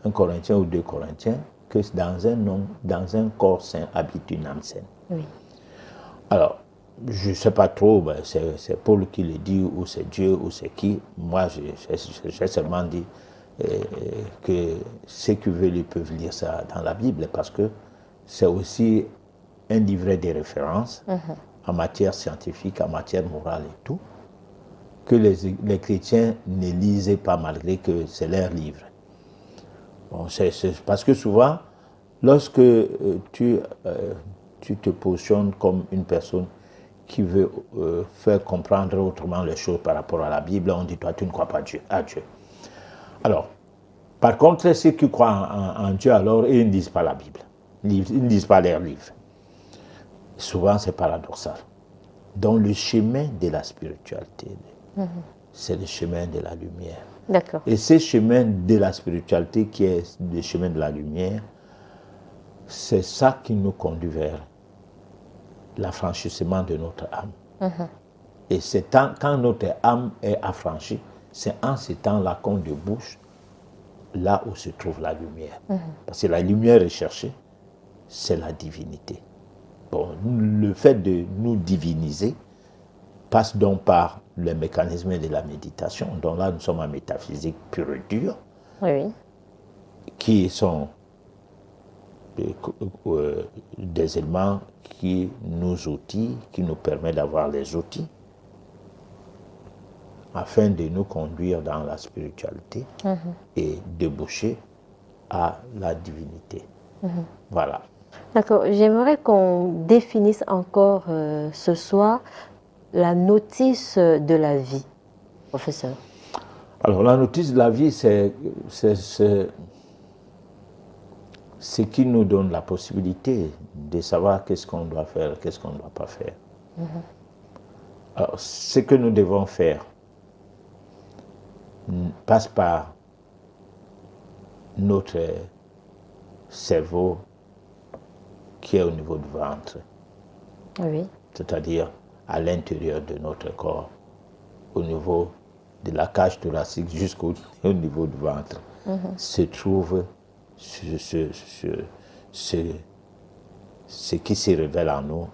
1 Corinthien ou 2 Corinthiens, que dans un corps sain habite une âme saine. Oui. Alors, Je ne sais pas trop, ben c'est Paul qui le dit, ou c'est Dieu, ou c'est qui. Moi, j'ai seulement dit que ceux qui veulent, ils peuvent lire ça dans la Bible, parce que c'est aussi un livret de référence en matière scientifique, en matière morale et tout, que les chrétiens ne lisaient pas malgré que c'est leur livre. Bon, c'est parce que souvent, lorsque tu te positionnes comme une personne qui veut faire comprendre autrement les choses par rapport à la Bible, on dit, toi, tu ne crois pas à Dieu. Alors, par contre, ceux qui croient en Dieu, alors, ils ne lisent pas la Bible. Ils ne lisent pas leurs livres. Souvent, c'est paradoxal. Donc, le chemin de la spiritualité, c'est le chemin de la lumière. D'accord. Et ce chemin de la spiritualité, qui est le chemin de la lumière, c'est ça qui nous conduit vers l'affranchissement de notre âme. Et c'est quand notre âme est affranchie, c'est en ce temps-là qu'on débouche là où se trouve la lumière. Parce que la lumière recherchée, c'est la divinité. Bon, le fait de nous diviniser passe donc par le mécanisme de la méditation. Donc là, nous sommes en métaphysique pure et dure, qui sont des éléments qui nous outillent, qui nous permettent d'avoir les outils afin de nous conduire dans la spiritualité et déboucher à la divinité. Voilà. D'accord. J'aimerais qu'on définisse encore ce soir la notice de la vie, professeur. Alors, la notice de la vie, c'est ce qui nous donne la possibilité de savoir qu'est-ce qu'on doit faire, qu'est-ce qu'on ne doit pas faire. Alors, ce que nous devons faire passe par notre cerveau qui est au niveau du ventre. C'est-à-dire à l'intérieur de notre corps, au niveau de la cage thoracique jusqu'au niveau du ventre, se trouve ce qui se révèle en nous,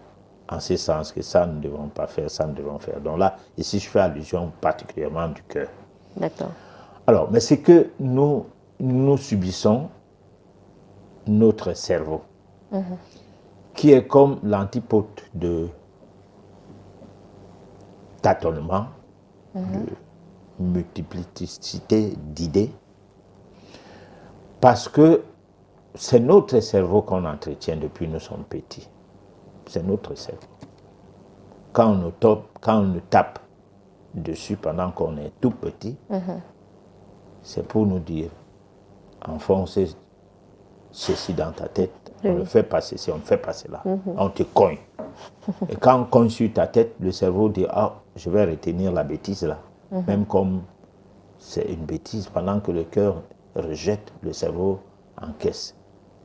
en ce sens que ça nous ne devons pas faire, ça nous devons faire. Donc là, ici je fais allusion particulièrement du cœur. D'accord. Alors, mais c'est que nous subissons notre cerveau, qui est comme l'antipode de tâtonnement, de multiplicité d'idées, parce que c'est notre cerveau qu'on entretient depuis que nous sommes petits. C'est notre cerveau. Quand on nous tape dessus pendant qu'on est tout petit, c'est pour nous dire, enfoncer ceci dans ta tête, on ne fait pas ceci, on ne fait pas cela, on te cogne. Et quand on cogne sur ta tête, le cerveau dit, ah, je vais retenir la bêtise là. Même comme c'est une bêtise, pendant que le cœur rejette, le cerveau encaisse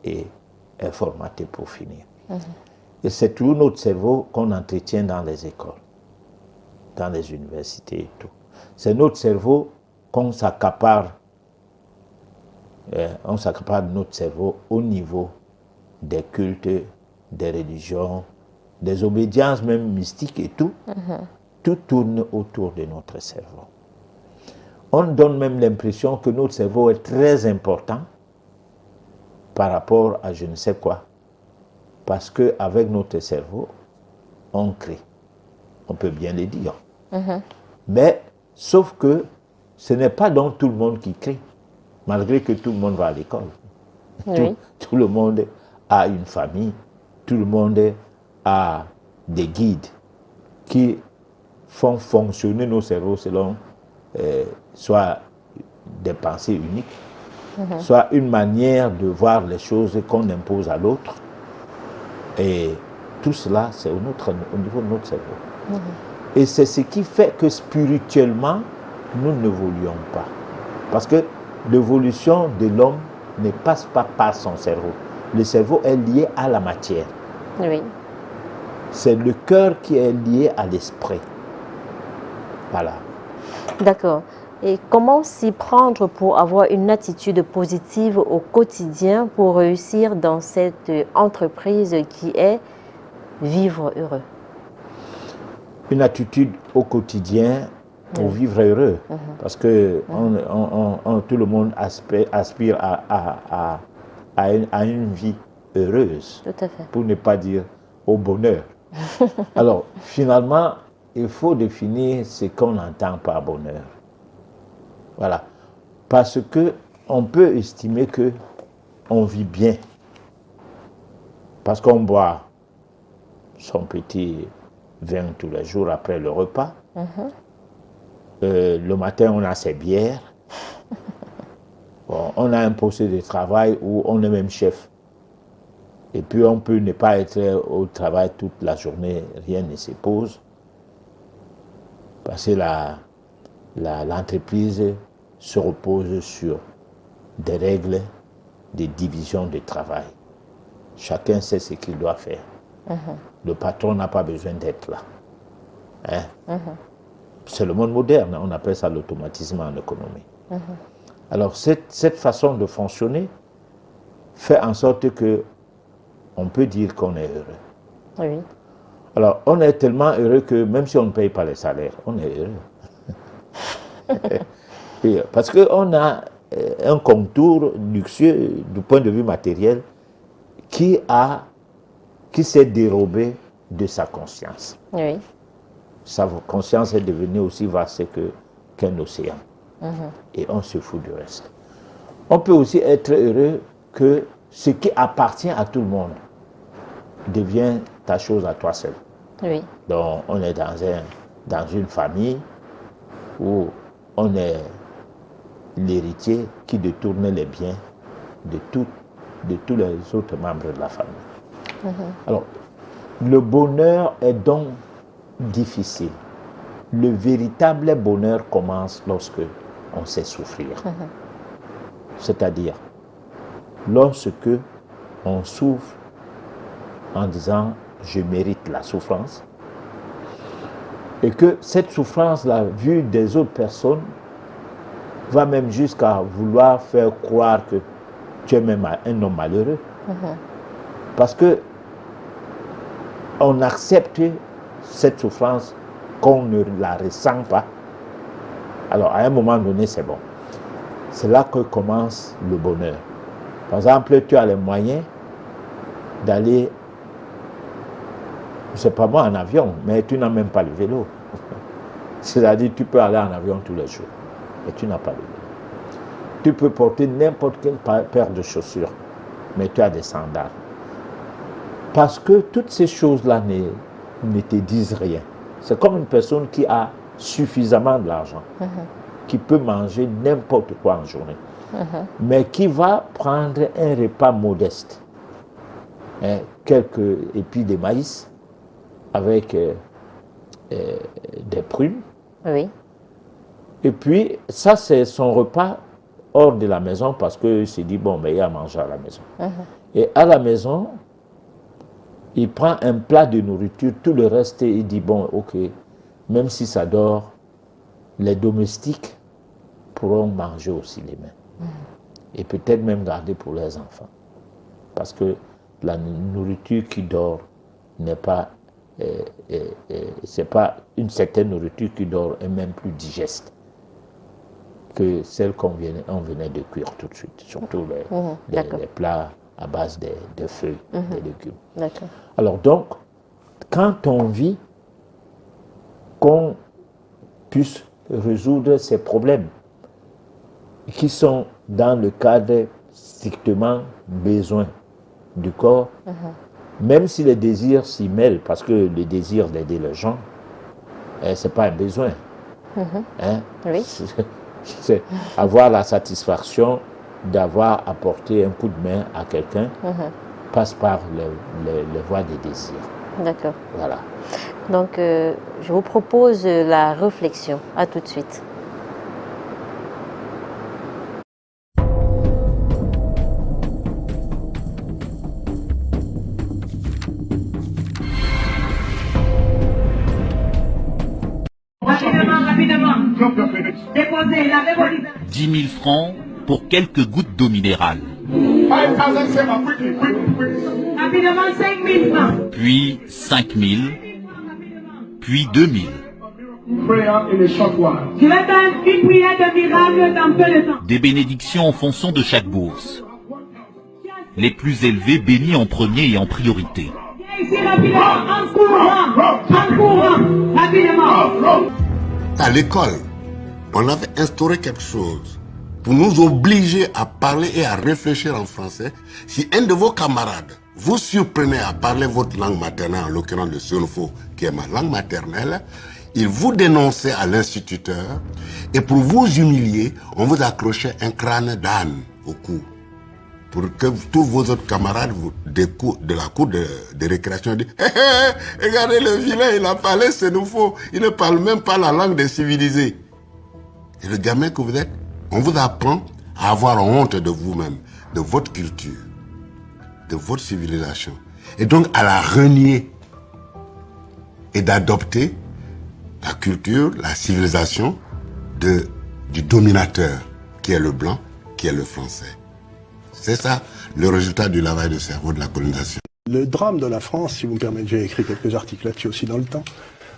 et est formaté pour finir. Et c'est tout notre cerveau qu'on entretient dans les écoles, dans les universités et tout. C'est notre cerveau qu'on s'accapare, on s'accapare de notre cerveau au niveau des cultes, des religions, des obédiences même mystiques et tout. Tout tourne autour de notre cerveau. On donne même l'impression que notre cerveau est très important par rapport à je ne sais quoi. Parce qu'avec notre cerveau, on crée. On peut bien le dire. Mais, sauf que ce n'est pas donc tout le monde qui crée, malgré que tout le monde va à l'école. Tout le monde a une famille, tout le monde a des guides qui font fonctionner nos cerveaux selon soit des pensées uniques, soit une manière de voir les choses qu'on impose à l'autre. Et tout cela, c'est au niveau de notre cerveau. Et c'est ce qui fait que spirituellement, nous n'évoluons pas. Parce que l'évolution de l'homme ne passe pas par son cerveau. Le cerveau est lié à la matière. C'est le cœur qui est lié à l'esprit. Voilà. D'accord. Et comment s'y prendre pour avoir une attitude positive au quotidien pour réussir dans cette entreprise qui est vivre heureux? une attitude au quotidien pour vivre heureux. Parce que tout le monde aspire à une vie heureuse. Tout à fait. Pour ne pas dire au bonheur. Alors, finalement, il faut définir ce qu'on entend par bonheur. Voilà. Parce que on peut estimer que on vit bien. Parce qu'on boit son petit vin tous les jours après le repas. Le matin, on a ses bières. Bon, on a un poste de travail où on est même chef. Et puis on peut ne pas être au travail toute la journée, rien ne se pose. Parce que l'entreprise se repose sur des règles de division du travail. Chacun sait ce qu'il doit faire. Le patron n'a pas besoin d'être là. Hein? C'est le monde moderne, on appelle ça l'automatisme en économie. Alors cette façon de fonctionner fait en sorte que on peut dire qu'on est heureux. Oui. Alors, on est tellement heureux que même si on ne paye pas les salaires, on est heureux. Parce qu'on a un contour luxueux du point de vue matériel qui s'est dérobé de sa conscience. Oui. Sa conscience est devenue aussi vaste qu'un océan. Et on se fout du reste. On peut aussi être heureux que ce qui appartient à tout le monde devient ta chose à toi seul. Oui. Donc, on est dans une famille où on est l'héritier qui détourne les biens de tous les autres membres de la famille. Alors, le bonheur est donc difficile. Le véritable bonheur commence lorsque on sait souffrir. C'est-à-dire, lorsque on souffre en disant « je mérite la souffrance » et que cette souffrance-là, vue des autres personnes, va même jusqu'à vouloir faire croire que tu es même un homme malheureux. Parce que on accepte cette souffrance qu'on ne la ressent pas. Alors, à un moment donné, c'est bon. C'est là que commence le bonheur. Par exemple, tu as les moyens d'aller, je ne sais pas moi, en avion, mais tu n'as même pas le vélo. C'est-à-dire, tu peux aller en avion tous les jours, mais tu n'as pas le vélo. Tu peux porter n'importe quelle paire de chaussures, mais tu as des sandales. Parce que toutes ces choses-là ne te disent rien. C'est comme une personne qui a suffisamment de l'argent, qui peut manger n'importe quoi en journée, mais qui va prendre un repas modeste, quelques épis de maïs avec des prunes. Oui. Et puis, ça, c'est son repas hors de la maison parce qu'il s'est dit, bon, ben, il y a à manger à la maison. Et à la maison, il prend un plat de nourriture, tout le reste, il dit, bon, ok, même si ça dort, les domestiques pourront manger aussi les mêmes. Et peut-être même garder pour les enfants. Parce que la nourriture qui dort n'est pas, c'est pas une certaine nourriture qui dort est même plus digeste que celle qu'on venait de cuire tout de suite. Surtout les plats à base de feuilles, des légumes. Alors donc, quand on vit, qu'on puisse résoudre ces problèmes qui sont dans le cadre strictement besoin du corps, même si les désirs s'y mêlent, parce que le désir d'aider les gens, ce n'est pas un besoin. Oui. C'est avoir la satisfaction d'avoir apporté un coup de main à quelqu'un, passe par les voies des désirs. D'accord. Voilà. Donc, je vous propose la réflexion. À tout de suite. Rapidement. 10 000 francs pour quelques gouttes d'eau minérale. Puis 5 000, depuis 2000. Je vais faire une prière de miracle dans peu de temps. Des bénédictions en fonction de chaque bourse. Les plus élevés bénis en premier et en priorité. Viens ici rapidement, en courant, rapidement. À l'école, on avait instauré quelque chose pour nous obliger à parler et à réfléchir en français. Si un de vos camarades vous surprenait à parler votre langue maternelle, en l'occurrence le Senufo, qui est ma langue maternelle, il vous dénonçait à l'instituteur et pour vous humilier, on vous accrochait un crâne d'âne au cou. Pour que tous vos autres camarades de la cour de récréation disent « Regardez le vilain, il a parlé Senufo, il ne parle même pas la langue des civilisés. » Et le gamin que vous êtes, on vous apprend à avoir honte de vous-même, de votre culture, de votre civilisation. Et donc à la renier et d'adopter la culture, la civilisation du dominateur, qui est le blanc, qui est le français. C'est ça le résultat du lavage de cerveau de la colonisation. Le drame de la France, si vous me permettez, j'ai écrit quelques articles là-dessus aussi dans le temps,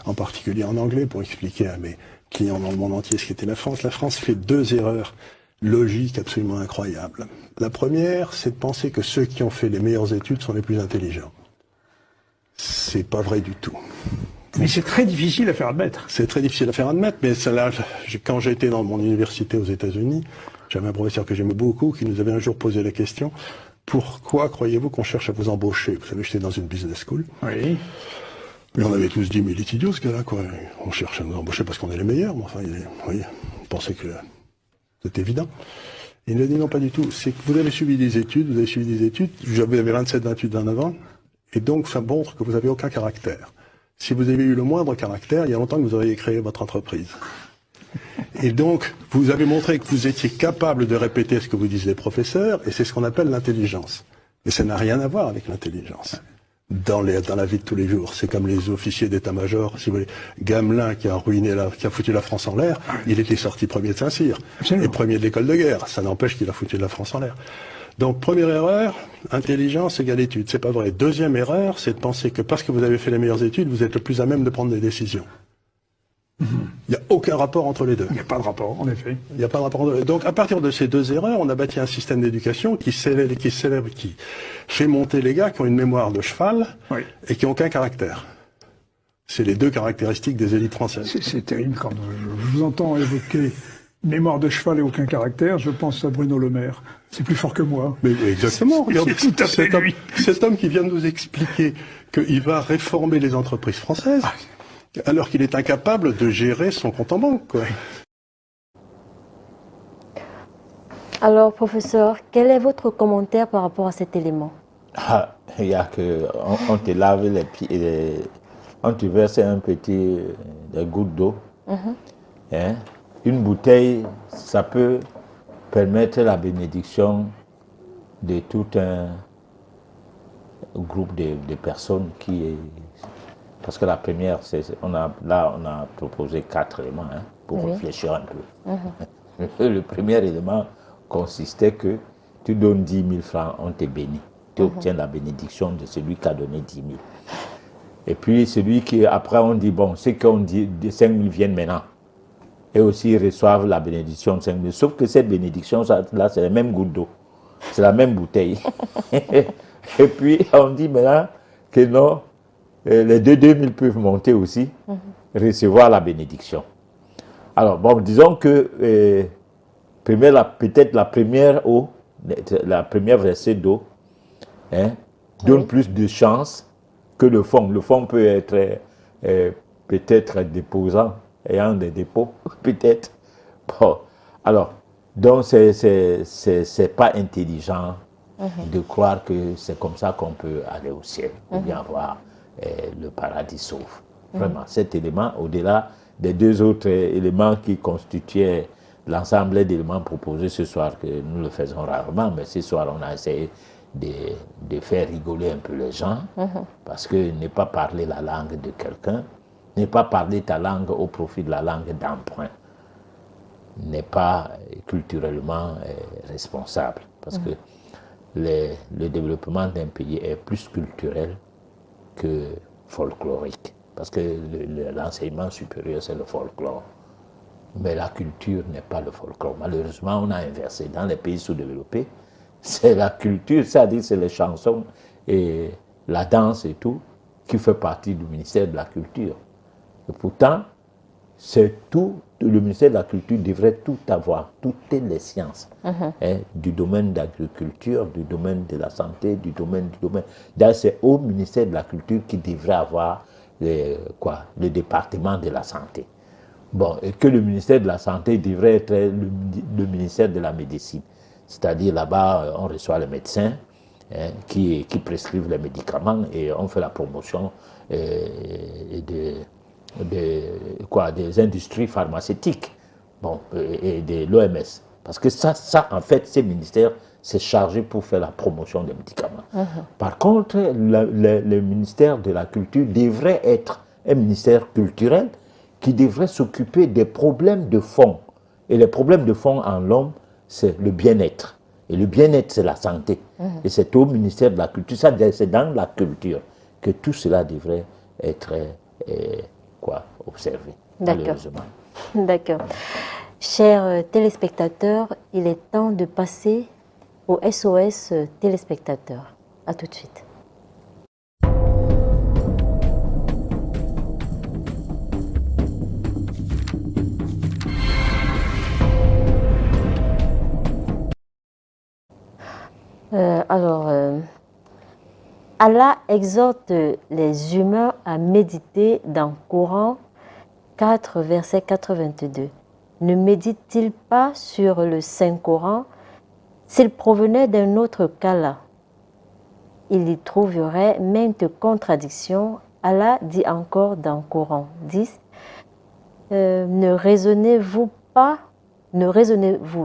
en particulier en anglais, pour expliquer à mes clients dans le monde entier ce qu'était la France. La France fait deux erreurs logiques absolument incroyables. La première, c'est de penser que ceux qui ont fait les meilleures études sont les plus intelligents. C'est pas vrai du tout. Mais c'est très difficile à faire admettre. C'est très difficile à faire admettre, mais là, quand j'étais dans mon université aux États-Unis, j'avais un professeur que j'aimais beaucoup qui nous avait un jour posé la question « Pourquoi croyez-vous qu'on cherche à vous embaucher ?» Vous savez, j'étais dans une business school. Oui. Mais on avait tous dit « Mais il est idiot ce gars-là, quoi. On cherche à nous embaucher parce qu'on est les meilleurs. » Mais enfin, oui, on pensait que c'était évident. Il nous a dit « Non, pas du tout. C'est que vous avez suivi des études, vous avez 27-28 ans avant, et donc ça montre que vous n'avez aucun caractère. Si vous avez eu le moindre caractère, il y a longtemps que vous auriez créé votre entreprise. Et donc, vous avez montré que vous étiez capable de répéter ce que vous disent les professeurs, et c'est ce qu'on appelle l'intelligence. Mais ça n'a rien à voir avec l'intelligence. Dans la vie de tous les jours. C'est comme les officiers d'état-major, si vous voulez. Gamelin, qui a foutu la France en l'air, il était sorti premier de Saint-Cyr. Et premier de l'école de guerre. Ça n'empêche qu'il a foutu la France en l'air. Donc, première erreur, intelligence égale études. C'est pas vrai. Deuxième erreur, c'est de penser que parce que vous avez fait les meilleures études, vous êtes le plus à même de prendre des décisions. Il n'y a aucun rapport entre les deux. Il n'y a pas de rapport, en effet. Il n'y a pas de rapport entre les deux. Donc, à partir de ces deux erreurs, on a bâti un système d'éducation qui fait monter les gars qui ont une mémoire de cheval et qui n'ont aucun caractère. C'est les deux caractéristiques des élites françaises. C'est terrible quand je vous entends évoquer mémoire de cheval et aucun caractère, je pense à Bruno Le Maire. C'est plus fort que moi. Mais exactement. Regardez, tout à fait cet homme qui vient de nous expliquer qu'il va réformer les entreprises françaises, alors qu'il est incapable de gérer son compte en banque, quoi. Alors, professeur, quel est votre commentaire par rapport à cet élément? Il y a que on te lave les pieds, on te verse un petit des gouttes d'eau. Hein? Une bouteille, ça peut permettre la bénédiction de tout un groupe de personnes qui est... Parce que la première, on a proposé 4 éléments pour réfléchir un peu. Le premier élément consistait que tu donnes 10 000 francs, on te bénit. Tu obtiens la bénédiction de celui qui a donné 10 000. Et puis celui qui, après on dit, bon, ceux qui ont dit 5 000 viennent maintenant. Et aussi reçoivent la bénédiction de 5 000. Sauf que cette bénédiction, là, c'est la même goutte d'eau. C'est la même bouteille. Et puis on dit maintenant que non, les 2 000 peuvent monter aussi, recevoir la bénédiction. Alors, bon, disons que peut-être la première eau, la première versée d'eau, donne plus de chance que le fond. Le fond peut être peut-être déposant, ayant des dépôts, peut-être. Bon, alors, donc c'est pas intelligent de croire que c'est comme ça qu'on peut aller au ciel, ou bien avoir le paradis sauf. Vraiment, cet élément, au-delà des 2 autres éléments qui constituaient l'ensemble d'éléments proposés ce soir, que nous le faisons rarement, mais ce soir on a essayé de faire rigoler un peu les gens, parce que ne pas parler la langue de quelqu'un, ne pas parler ta langue au profit de la langue d'emprunt, n'est pas culturellement responsable, parce que le développement d'un pays est plus culturel que folklorique. parce que l'enseignement supérieur, c'est le folklore. Mais la culture n'est pas le folklore. Malheureusement, on a inversé. Dans les pays sous-développés, c'est la culture, c'est-à-dire c'est les chansons et la danse et tout, qui fait partie du ministère de la Culture. Et pourtant, c'est tout, le ministère de la Culture devrait tout avoir, toutes les sciences, du domaine de l'agriculture, du domaine de la santé, du domaine. D'ailleurs, c'est au ministère de la Culture qui devrait avoir le département de la santé. Bon, et que le ministère de la Santé devrait être le ministère de la Médecine. C'est-à-dire là-bas, on reçoit les médecins qui prescrivent les médicaments et on fait la promotion des industries pharmaceutiques, bon, et de l'OMS. Parce que ça, en fait, ces ministères, c'est chargé pour faire la promotion des médicaments. Par contre, le ministère de la Culture devrait être un ministère culturel qui devrait s'occuper des problèmes de fond. Et les problèmes de fond en l'homme, c'est le bien-être. Et le bien-être, c'est la santé. Et c'est au ministère de la Culture, ça, c'est dans la culture que tout cela devrait être observé. D'accord. D'accord. Chers téléspectateurs, il est temps de passer au SOS téléspectateurs. À tout de suite. Allah exhorte les humains à méditer dans Coran 4, verset 82. Ne médite-t-il pas sur le Saint-Coran? S'il provenait d'un autre qu'Allah, il y trouverait maintes contradictions. Allah dit encore dans Coran 10, ne raisonnez-vous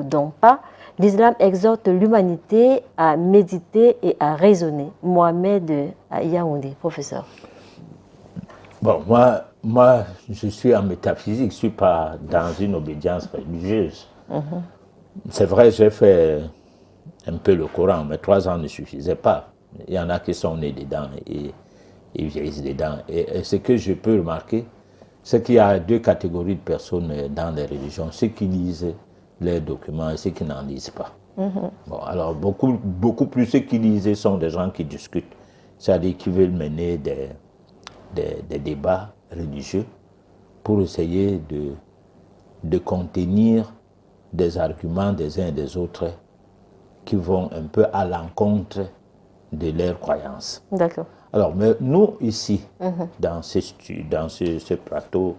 donc pas? L'islam exhorte l'humanité à méditer et à raisonner. Mohamed Yaoundé, professeur. Bon, moi, je suis en métaphysique, je ne suis pas dans une obédience religieuse. C'est vrai, j'ai fait un peu le Coran, mais 3 ans ne suffisaient pas. Il y en a qui sont nés dedans et vieillissent dedans. Et ce que je peux remarquer, c'est qu'il y a 2 catégories de personnes dans les religions. Ceux qui lisent les documents et ceux qui n'en lisent pas. Bon, alors, beaucoup plus ceux qui lisent sont des gens qui discutent. C'est-à-dire qui veulent mener des débats religieux pour essayer de contenir des arguments des uns et des autres qui vont un peu à l'encontre de leurs croyances. D'accord. Alors, mais nous, ici, dans ce plateau,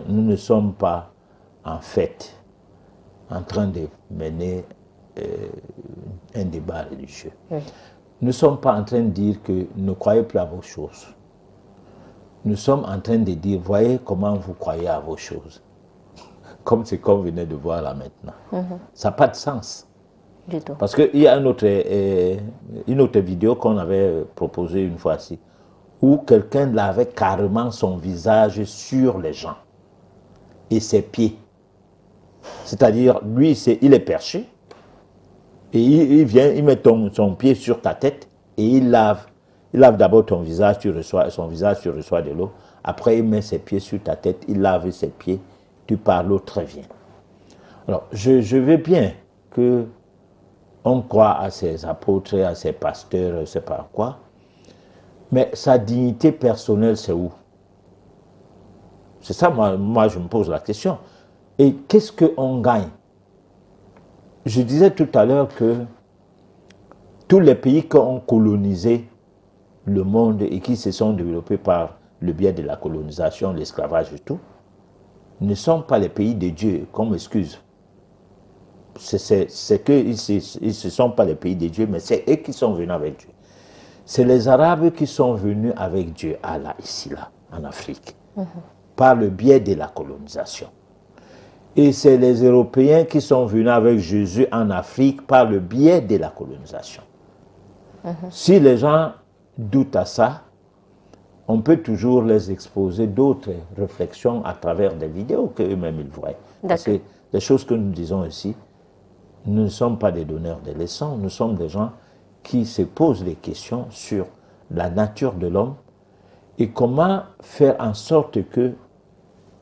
nous ne sommes pas, en fait, en train de mener un débat religieux. Nous ne sommes pas en train de dire que ne croyez plus à vos choses. Nous sommes en train de dire, voyez comment vous croyez à vos choses. Comme c'est qu'on venait de voir là maintenant. Ça n'a pas de sens. Du tout. Parce qu'il y a une autre vidéo qu'on avait proposée une fois-ci, où quelqu'un avait carrément son visage sur les gens et ses pieds. C'est-à-dire, lui, il est perché, et il vient, il met son pied sur ta tête, et il lave d'abord ton visage, tu reçois de l'eau, après il met ses pieds sur ta tête, il lave ses pieds, tu pars, l'autre vient. Alors, je veux bien que on croit à ses apôtres, à ses pasteurs, je ne sais pas quoi, mais sa dignité personnelle, c'est où? C'est ça, moi, je me pose la question. Et qu'est-ce qu'on gagne? Je disais tout à l'heure que tous les pays qui ont colonisé le monde et qui se sont développés par le biais de la colonisation, l'esclavage et tout, ne sont pas les pays de Dieu, comme excuse. C'est qu'ils ne sont pas les pays de Dieu, mais c'est eux qui sont venus avec Dieu. C'est les Arabes qui sont venus avec Dieu, Allah, ici, là, en Afrique, par le biais de la colonisation. Et c'est les Européens qui sont venus avec Jésus en Afrique par le biais de la colonisation. Si les gens doutent à ça, on peut toujours les exposer d'autres réflexions à travers des vidéos qu'eux-mêmes ils voient. Parce que les choses que nous disons ici, nous ne sommes pas des donneurs de leçons, nous sommes des gens qui se posent des questions sur la nature de l'homme et comment faire en sorte que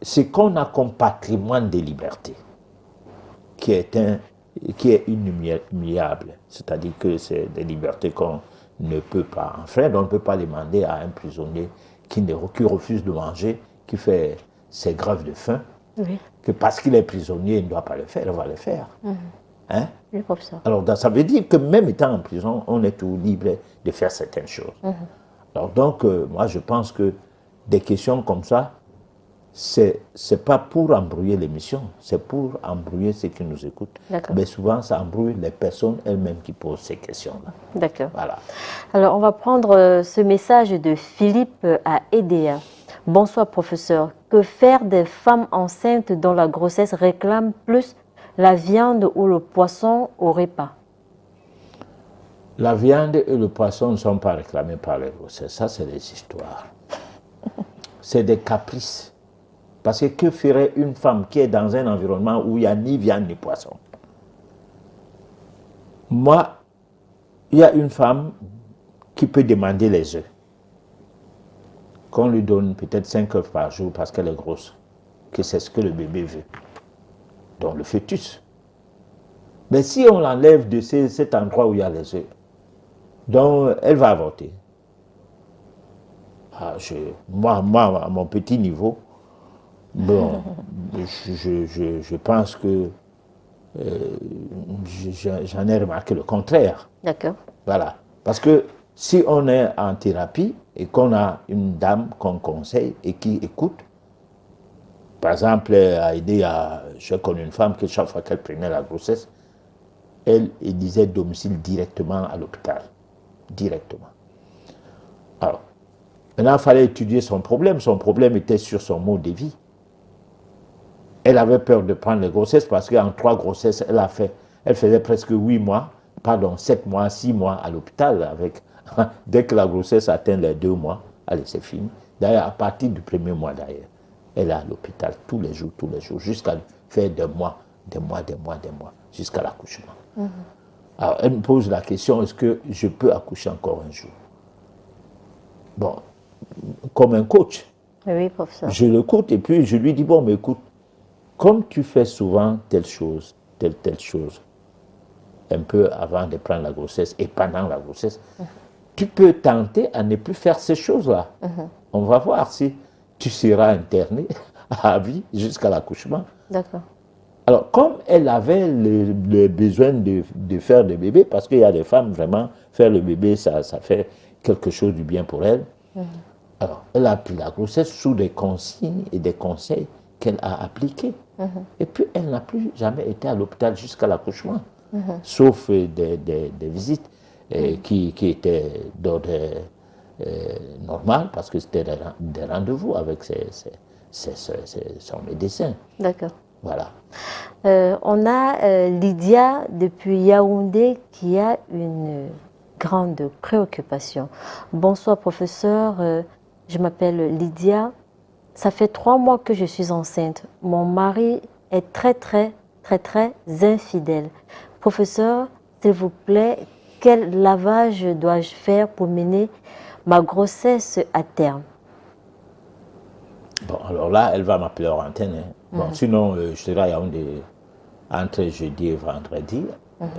ce qu'on a comme patrimoine des libertés, qui est inoubliable, c'est-à-dire que c'est des libertés qu'on ne peut pas enfreindre, on ne peut pas demander à un prisonnier qui refuse de manger, qui fait ses grèves de faim, que parce qu'il est prisonnier, il ne doit pas le faire, il va le faire. Hein? Oui, professeur. Alors, ça veut dire que même étant en prison, on est tout libre de faire certaines choses. Alors donc, moi, je pense que des questions comme ça, c'est pas pour embrouiller l'émission, c'est pour embrouiller ceux qui nous écoutent. Mais souvent, ça embrouille les personnes elles-mêmes qui posent ces questions-là. D'accord. Voilà. Alors, on va prendre ce message de Philippe à Edea. Bonsoir, professeur. Que faire des femmes enceintes dont la grossesse réclame plus la viande ou le poisson au repas? La viande et le poisson ne sont pas réclamés par les grossesses. Ça, c'est des histoires. C'est des caprices. Parce que ferait une femme qui est dans un environnement où il n'y a ni viande ni poisson? Moi, il y a une femme qui peut demander les œufs. Qu'on lui donne peut-être 5 œufs par jour parce qu'elle est grosse. Que c'est ce que le bébé veut. Donc le fœtus. Mais si on l'enlève de cet endroit où il y a les œufs, donc elle va avorter. Moi, à mon petit niveau, bon, je pense que j'en ai remarqué le contraire. D'accord. Voilà. Parce que si on est en thérapie et qu'on a une dame qu'on conseille et qui écoute, par exemple, j'ai connu une femme qui, chaque fois qu'elle prenait la grossesse, elle disait domicile directement à l'hôpital. Directement. Alors, maintenant, il fallait étudier son problème. Son problème était sur son mode de vie. Elle avait peur de prendre les grossesses parce qu'en 3 grossesses, elle faisait presque 7 mois, 6 mois à l'hôpital. Dès que la grossesse atteint les 2 mois, allez, c'est fini. D'ailleurs, à partir du 1er mois, d'ailleurs, elle est à l'hôpital tous les jours, jusqu'à faire des mois, jusqu'à l'accouchement. Alors, elle me pose la question, est-ce que je peux accoucher encore un jour? Bon, comme un coach. Oui, professeur. Je l'écoute et puis je lui dis, bon, mais écoute, comme tu fais souvent telle chose, un peu avant de prendre la grossesse et pendant la grossesse, tu peux tenter à ne plus faire ces choses-là. On va voir si tu seras interné à vie jusqu'à l'accouchement. D'accord. Alors, comme elle avait le besoin de faire le bébé, parce qu'il y a des femmes, vraiment, faire le bébé, ça fait quelque chose du bien pour elle. Alors, elle a pris la grossesse sous des consignes et des conseils qu'elle a appliqués. Et puis, elle n'a plus jamais été à l'hôpital jusqu'à l'accouchement, sauf des visites qui étaient d'ordre normal, parce que c'était des rendez-vous avec son médecin. D'accord. Voilà. On a Lydia depuis Yaoundé qui a une grande préoccupation. Bonsoir professeur, je m'appelle Lydia. Ça fait 3 mois que je suis enceinte. Mon mari est très infidèle. Professeur, s'il vous plaît, quel lavage dois-je faire pour mener ma grossesse à terme? Bon, alors là, elle va m'appeler hors antenne. Bon, sinon, je serai à Yaoundé entre jeudi et vendredi.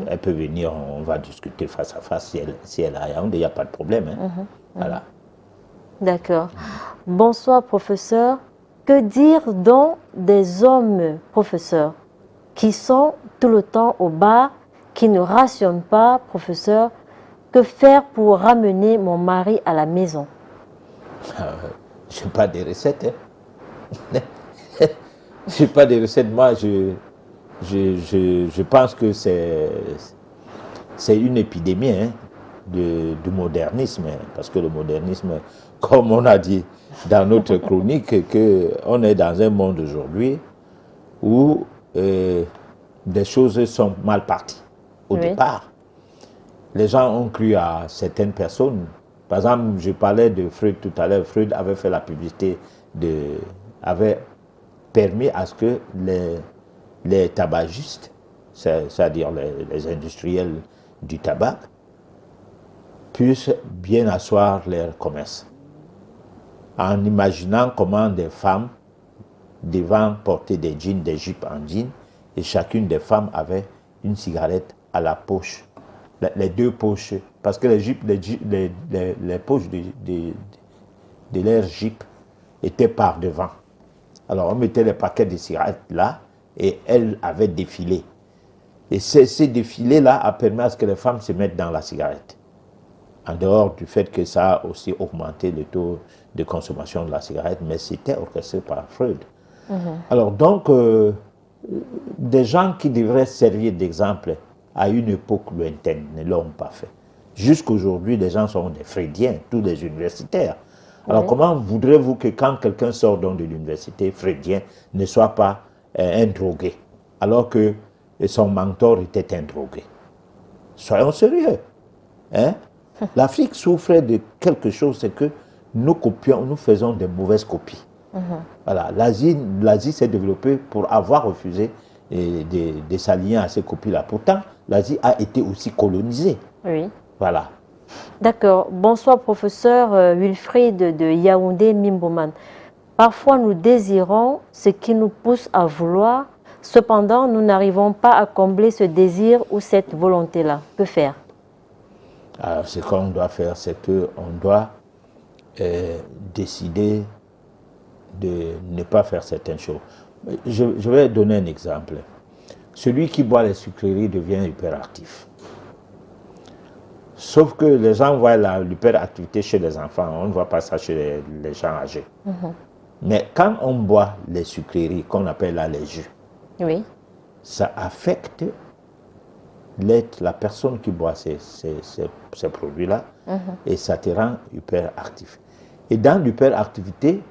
Elle peut venir, on va discuter face à face. Si elle est à Yaoundé, il n'y a pas de problème. Voilà. D'accord. Bonsoir, professeur. Que dire donc des hommes, professeur, qui sont tout le temps au bar, qui ne rationnent pas, professeur? Que faire pour ramener mon mari à la maison? Je n'ai pas de recettes. Je n'ai pas de recettes. Moi, je pense que c'est une épidémie du modernisme. Parce que le modernisme, comme on a dit dans notre chronique, qu'on est dans un monde aujourd'hui où des choses sont mal parties au départ. Les gens ont cru à certaines personnes. Par exemple, je parlais de Freud tout à l'heure. Freud avait fait la publicité, avait permis à ce que les tabagistes, c'est-à-dire les industriels du tabac, puissent bien asseoir leur commerce. en imaginant comment des femmes devaient porter des jeans, des jupes en jeans, et chacune des femmes avait une cigarette à la poche, les deux poches, parce que les jupes, les poches de leurs jupes étaient par devant. Alors on mettait les paquets de cigarettes là, et elles avaient défilé. Et ces défilés-là a permis à ce que les femmes se mettent dans la cigarette. En dehors du fait que ça a aussi augmenté le taux de consommation de la cigarette, mais c'était orchestré par Freud. Alors donc, des gens qui devraient servir d'exemple à une époque lointaine ne l'ont pas fait. Jusqu'aujourd'hui, les gens sont des freudiens, tous les universitaires. Alors comment voudrez-vous que quand quelqu'un sort donc de l'université freudien ne soit pas un drogué, alors que son mentor était un drogué? Soyons sérieux. Hein? L'Afrique souffrait de quelque chose, c'est que nous copions, nous faisons de mauvaises copies. Voilà, l'Asie s'est développée pour avoir refusé de s'aligner à ces copies-là. Pourtant, l'Asie a été aussi colonisée. Oui. Voilà. D'accord. Bonsoir, professeur Wilfried de Yaoundé Mimboman. Parfois, nous désirons ce qui nous pousse à vouloir. Cependant, nous n'arrivons pas à combler ce désir ou cette volonté-là. Que faire? Alors, ce qu'on doit faire, c'est qu'on doit décider de ne pas faire certaines choses. Je vais donner un exemple. Celui qui boit les sucreries devient hyperactif. Sauf que les gens voient l'hyperactivité chez les enfants, on ne voit pas ça chez les gens âgés. Mais quand on boit les sucreries, qu'on appelle là les jus, ça affecte la personne qui boit ces produits-là, et ça te rend hyperactif. Et dans l'hyperactivité,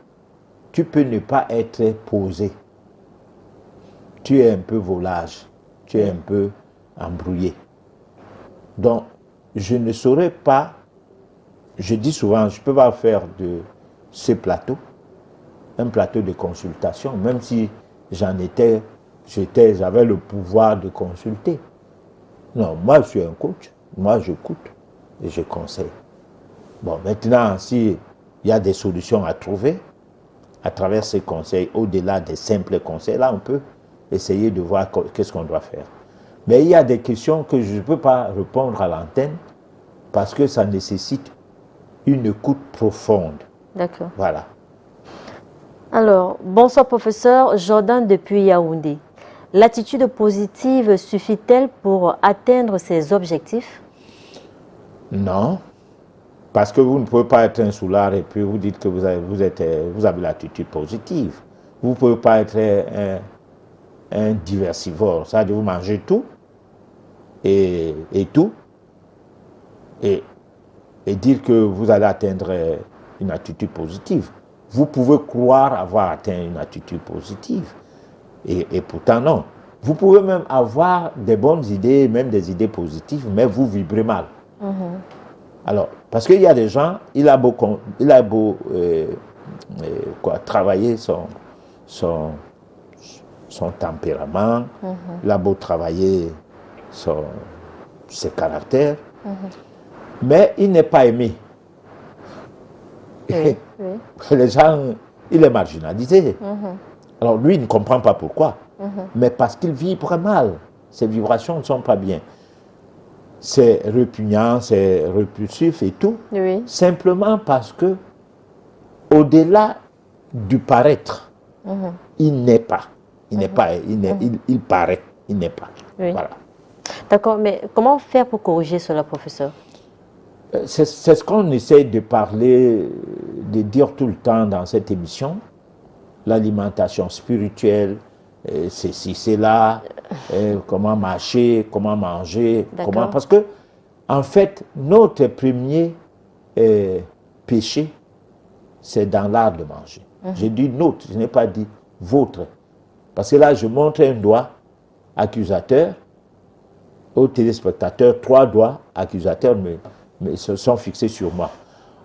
tu peux ne pas être posé. Tu es un peu volage, tu es un peu embrouillé. Donc, je ne saurais pas, je dis souvent, je ne peux pas faire de ce plateau un plateau de consultation, même si j'avais le pouvoir de consulter. Non, moi je suis un coach, moi j'écoute et je conseille. Bon, maintenant, s'il y a des solutions à trouver à travers ces conseils, au-delà des simples conseils, là on peut essayer de voir qu'est-ce qu'on doit faire. Mais il y a des questions que je ne peux pas répondre à l'antenne parce que ça nécessite une écoute profonde. D'accord. Voilà. Alors, bonsoir professeur, Jordan depuis Yaoundé. L'attitude positive suffit-elle pour atteindre ses objectifs? Non, parce que vous ne pouvez pas être un soulard et puis vous dites que vous avez l'attitude positive. Vous ne pouvez pas être un diversivore, c'est-à-dire vous mangez tout et tout et dire que vous allez atteindre une attitude positive. Vous pouvez croire avoir atteint une attitude positive et pourtant non. Vous pouvez même avoir des bonnes idées, même des idées positives, mais vous vibrez mal. Alors, parce qu'il y a des gens, il a beau travailler son tempérament, il a beau travailler ses caractères, mais il n'est pas aimé. Les gens, il est marginalisé. Alors lui, il ne comprend pas pourquoi, mais parce qu'il vibre mal. Ses vibrations ne sont pas bien. C'est répugnant, c'est répulsif et tout, simplement parce que au-delà du paraître, il n'est pas. Il n'est pas, il paraît, il n'est pas. Voilà. D'accord, mais comment faire pour corriger cela, professeur? C'est ce qu'on essaie de parler, de dire tout le temps dans cette émission. L'alimentation spirituelle, ceci, c'est là, comment marcher, comment manger, comment... Parce que, en fait, notre premier péché, c'est dans l'art de manger. J'ai dit notre, je n'ai pas dit votre. Parce que là, je montre un doigt accusateur aux téléspectateurs, 3 doigts accusateurs mais se sont fixés sur moi.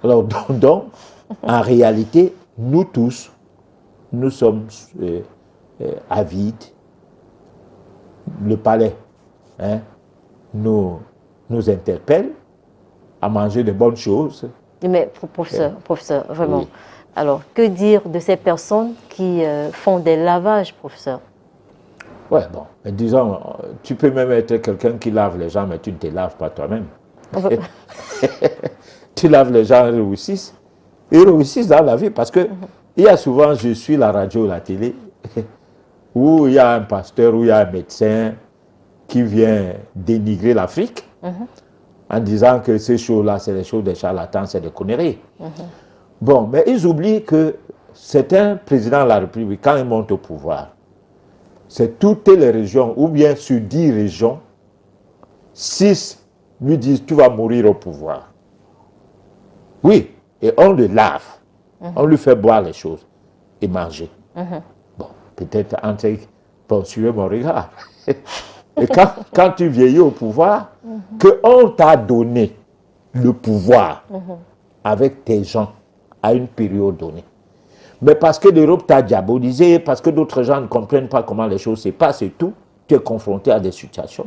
Alors, donc en réalité, nous tous, nous sommes avides. Le palais nous interpelle à manger de bonnes choses Mais professeur, vraiment. Oui. Alors, que dire de ces personnes qui font des lavages, professeur? Ouais, bon, mais disons, tu peux même être quelqu'un qui lave les gens, mais tu ne te laves pas toi-même. Tu laves les gens, ils réussissent dans la vie, parce que il y a souvent, je suis la radio, la télé, où il y a un pasteur, où il y a un médecin qui vient dénigrer l'Afrique, en disant que ces choses-là, c'est des choses des charlatans, c'est des conneries. Bon, mais ils oublient que c'est un président de la République, quand il monte au pouvoir, c'est toutes les régions, ou bien sur 10 régions, 6 lui disent, tu vas mourir au pouvoir. Oui, et on le lave, on lui fait boire les choses et manger. Bon, peut-être, bon, suivez mon regard. Et quand tu vieillis au pouvoir, qu'on t'a donné le pouvoir avec tes gens à une période donnée. Mais parce que l'Europe t'a diabolisé, parce que d'autres gens ne comprennent pas comment les choses se passent et tout, tu es confronté à des situations.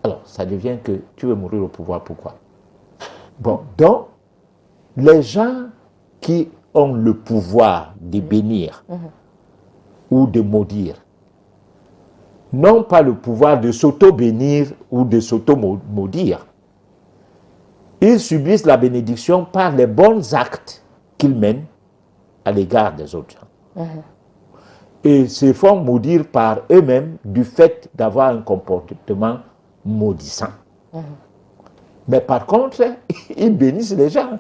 Alors, ça devient que tu veux mourir au pouvoir, pourquoi? Bon, donc, les gens qui ont le pouvoir de bénir ou de maudire, n'ont pas le pouvoir de s'auto-bénir ou de s'auto-maudire. Ils subissent la bénédiction par les bons actes qu'ils mènent à l'égard des autres gens. Et se font maudire par eux-mêmes du fait d'avoir un comportement maudissant. Mais par contre, ils bénissent les gens.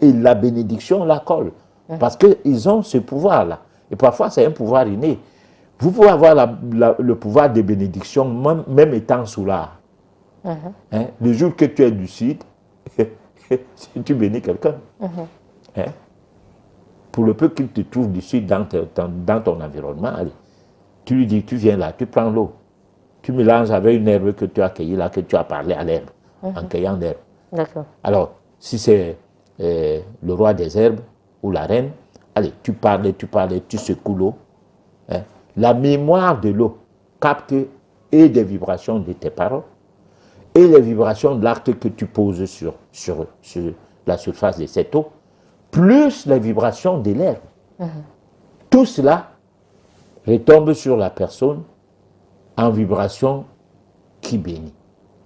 Et la bénédiction la colle. Parce qu'ils ont ce pouvoir-là. Et parfois, c'est un pouvoir inné. Vous pouvez avoir le pouvoir de bénédiction même étant sous l'art. Hein? Le jour que tu es lucide, tu bénis quelqu'un. Hein? Pour le peu qu'il te trouve lucide dans ton environnement, allez, tu lui dis, tu viens là, tu prends l'eau, tu mélanges avec une herbe que tu as cueillie là, que tu as parlé à l'herbe, en cueillant l'herbe. D'accord. Alors, si c'est le roi des herbes ou la reine, allez, tu parles, tu secoues l'eau. Hein? La mémoire de l'eau capte et des vibrations de tes paroles et les vibrations de l'acte que tu poses sur la surface de cette eau, plus les vibrations de l'herbe. Tout cela retombe sur la personne en vibration qui bénit.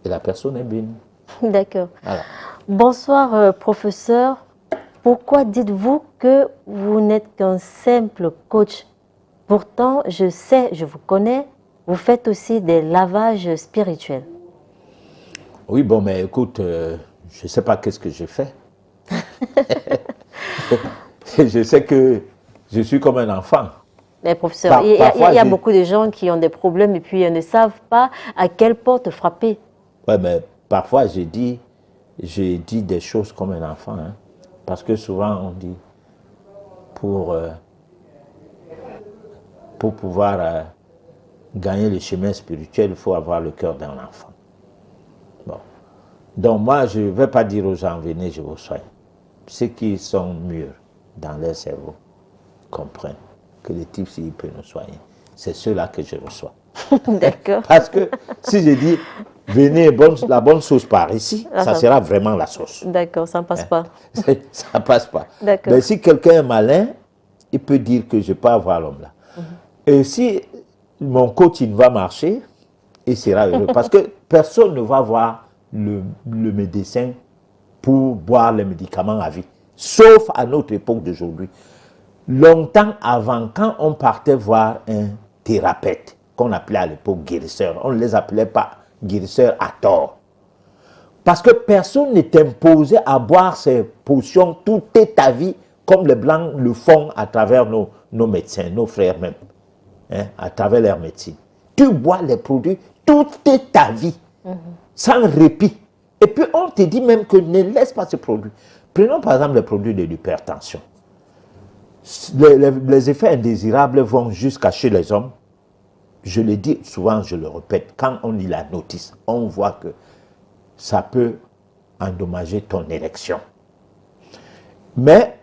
Et la personne est bénie. D'accord. Voilà. Bonsoir, professeur. Pourquoi dites-vous que vous n'êtes qu'un simple coach? Pourtant, je sais, je vous connais, vous faites aussi des lavages spirituels. Oui, bon, mais écoute, je ne sais pas qu'est-ce que j'ai fait. Je sais que je suis comme un enfant. Mais professeur, il y a beaucoup de gens qui ont des problèmes et puis ne savent pas à quelle porte frapper. Oui, mais parfois j'ai dit des choses comme un enfant. Hein, parce que souvent on dit, pour pouvoir gagner le chemin spirituel, il faut avoir le cœur d'un enfant. Bon. Donc moi, je ne vais pas dire aux gens, venez, je vous soigne. Ceux qui sont mûrs dans leur cerveau comprennent que le type, s'il peut nous soigner, c'est ceux-là que je reçois. D'accord. Parce que si je dis, venez, la bonne sauce par ici, ça sera vraiment la sauce. D'accord, ça ne passe pas. Ça ne passe pas. D'accord. Mais si quelqu'un est malin, il peut dire que je peux avoir l'homme là. Et si mon coaching va marcher, il sera heureux. Parce que personne ne va voir le médecin pour boire les médicaments à vie. Sauf à notre époque d'aujourd'hui. Longtemps avant, quand on partait voir un thérapeute, qu'on appelait à l'époque guérisseur, on ne les appelait pas guérisseurs à tort. Parce que personne n'est imposé à boire ces potions toute ta vie, comme les Blancs le font à travers nos médecins, nos frères même, hein, à travers leur médecine. Tu bois les produits toute ta vie, sans répit. Et puis on te dit même que ne laisse pas ces produits. Prenons par exemple les produits de l'hypertension. Les effets indésirables vont jusqu'à chez les hommes. Je le dis souvent, je le répète, quand on lit la notice, on voit que ça peut endommager ton érection. Mais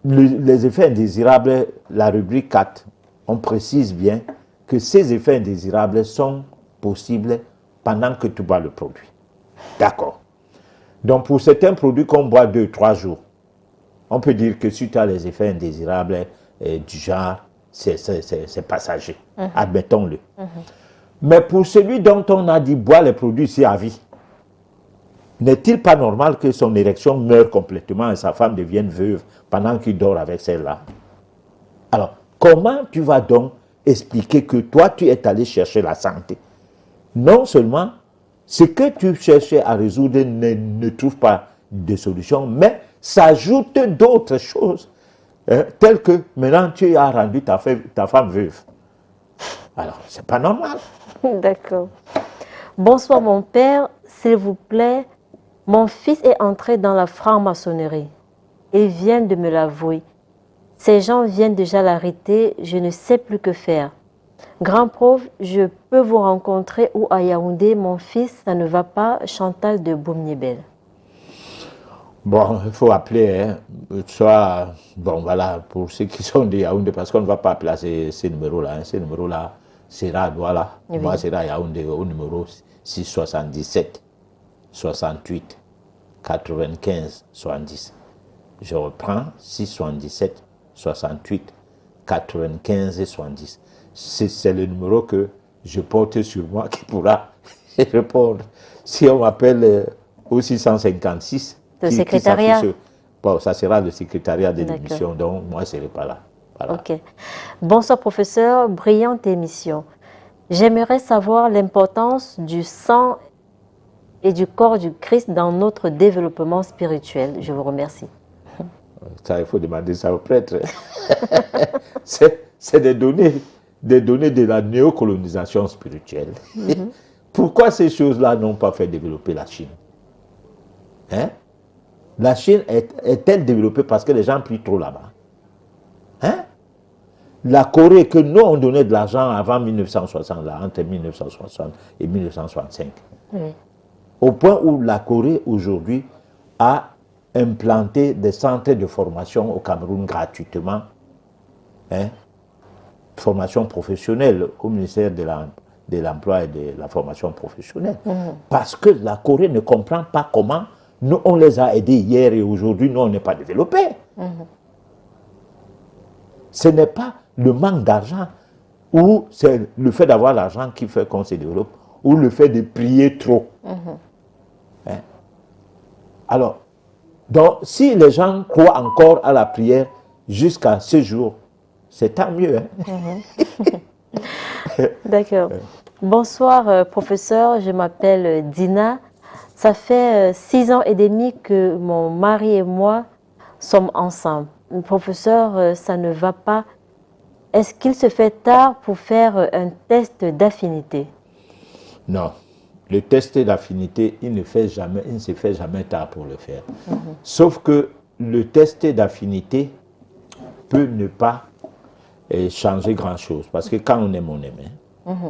les effets indésirables, la rubrique 4, on précise bien que ces effets indésirables sont possibles pendant que tu bois le produit. D'accord. Donc, pour certains produits qu'on boit 2-3 jours, on peut dire que si tu as les effets indésirables du genre, c'est passager. Admettons-le. Mais pour celui dont on a dit boire les produits ici à vie, n'est-il pas normal que son érection meure complètement et sa femme devienne veuve pendant qu'il dort avec celle-là? Alors, comment tu vas donc expliquer que toi, tu es allé chercher la santé? Non seulement ce que tu cherchais à résoudre ne trouve pas de solution, mais s'ajoute d'autres choses, telles que maintenant tu as rendu ta femme veuve. Alors, c'est pas normal. D'accord. Bonsoir mon père, s'il vous plaît. Mon fils est entré dans la franc-maçonnerie. Il vient de me l'avouer. Ces gens viennent déjà l'arrêter, je ne sais plus que faire. Grand prof, je peux vous rencontrer ou à Yaoundé, mon fils, ça ne va pas, Chantal de Boumniebel. Bon, il faut appeler, soit, bon voilà, pour ceux qui sont de Yaoundé, parce qu'on ne va pas placer ces numéros-là. Ces numéros-là sera à Douala. Oui. Moi, c'est à Yaoundé au numéro 677 68 95 70. Je reprends 677 68 95 70. C'est le numéro que je porte sur moi qui pourra répondre. Si on m'appelle au 656, le secrétariat. Bon, ça sera le secrétariat de l'émission, donc moi je ne serai pas là. Voilà. Ok. Bonsoir professeur, brillante émission. J'aimerais savoir l'importance du sang et du corps du Christ dans notre développement spirituel. Je vous remercie. Ça, il faut demander ça au prêtre. C'est des données de la néocolonisation spirituelle. Pourquoi ces choses-là n'ont pas fait développer la Chine? Hein? La Chine est-elle développée parce que les gens prient trop là-bas? Hein? La Corée, que nous on donnait de l'argent avant 1960, là, entre 1960 et 1965, au point où la Corée aujourd'hui a implanté des centres de formation au Cameroun gratuitement, hein? Formation professionnelle au ministère de l'Emploi et de la formation professionnelle. Parce que la Corée ne comprend pas comment nous, on les a aidés hier et aujourd'hui, nous, on n'est pas développés. Ce n'est pas le manque d'argent ou c'est le fait d'avoir l'argent qui fait qu'on se développe ou le fait de prier trop. Hein? Alors, donc, si les gens croient encore à la prière jusqu'à ce jour, c'est tant mieux. Hein? D'accord. Bonsoir, professeur. Je m'appelle Dina. Ça fait 6 ans et demi que mon mari et moi sommes ensemble. Professeur, ça ne va pas. Est-ce qu'il se fait tard pour faire un test d'affinité? Non. Le test d'affinité, il ne se fait jamais tard pour le faire. Sauf que le test d'affinité peut ne pas changer grand-chose. Parce que quand on aime, on aime.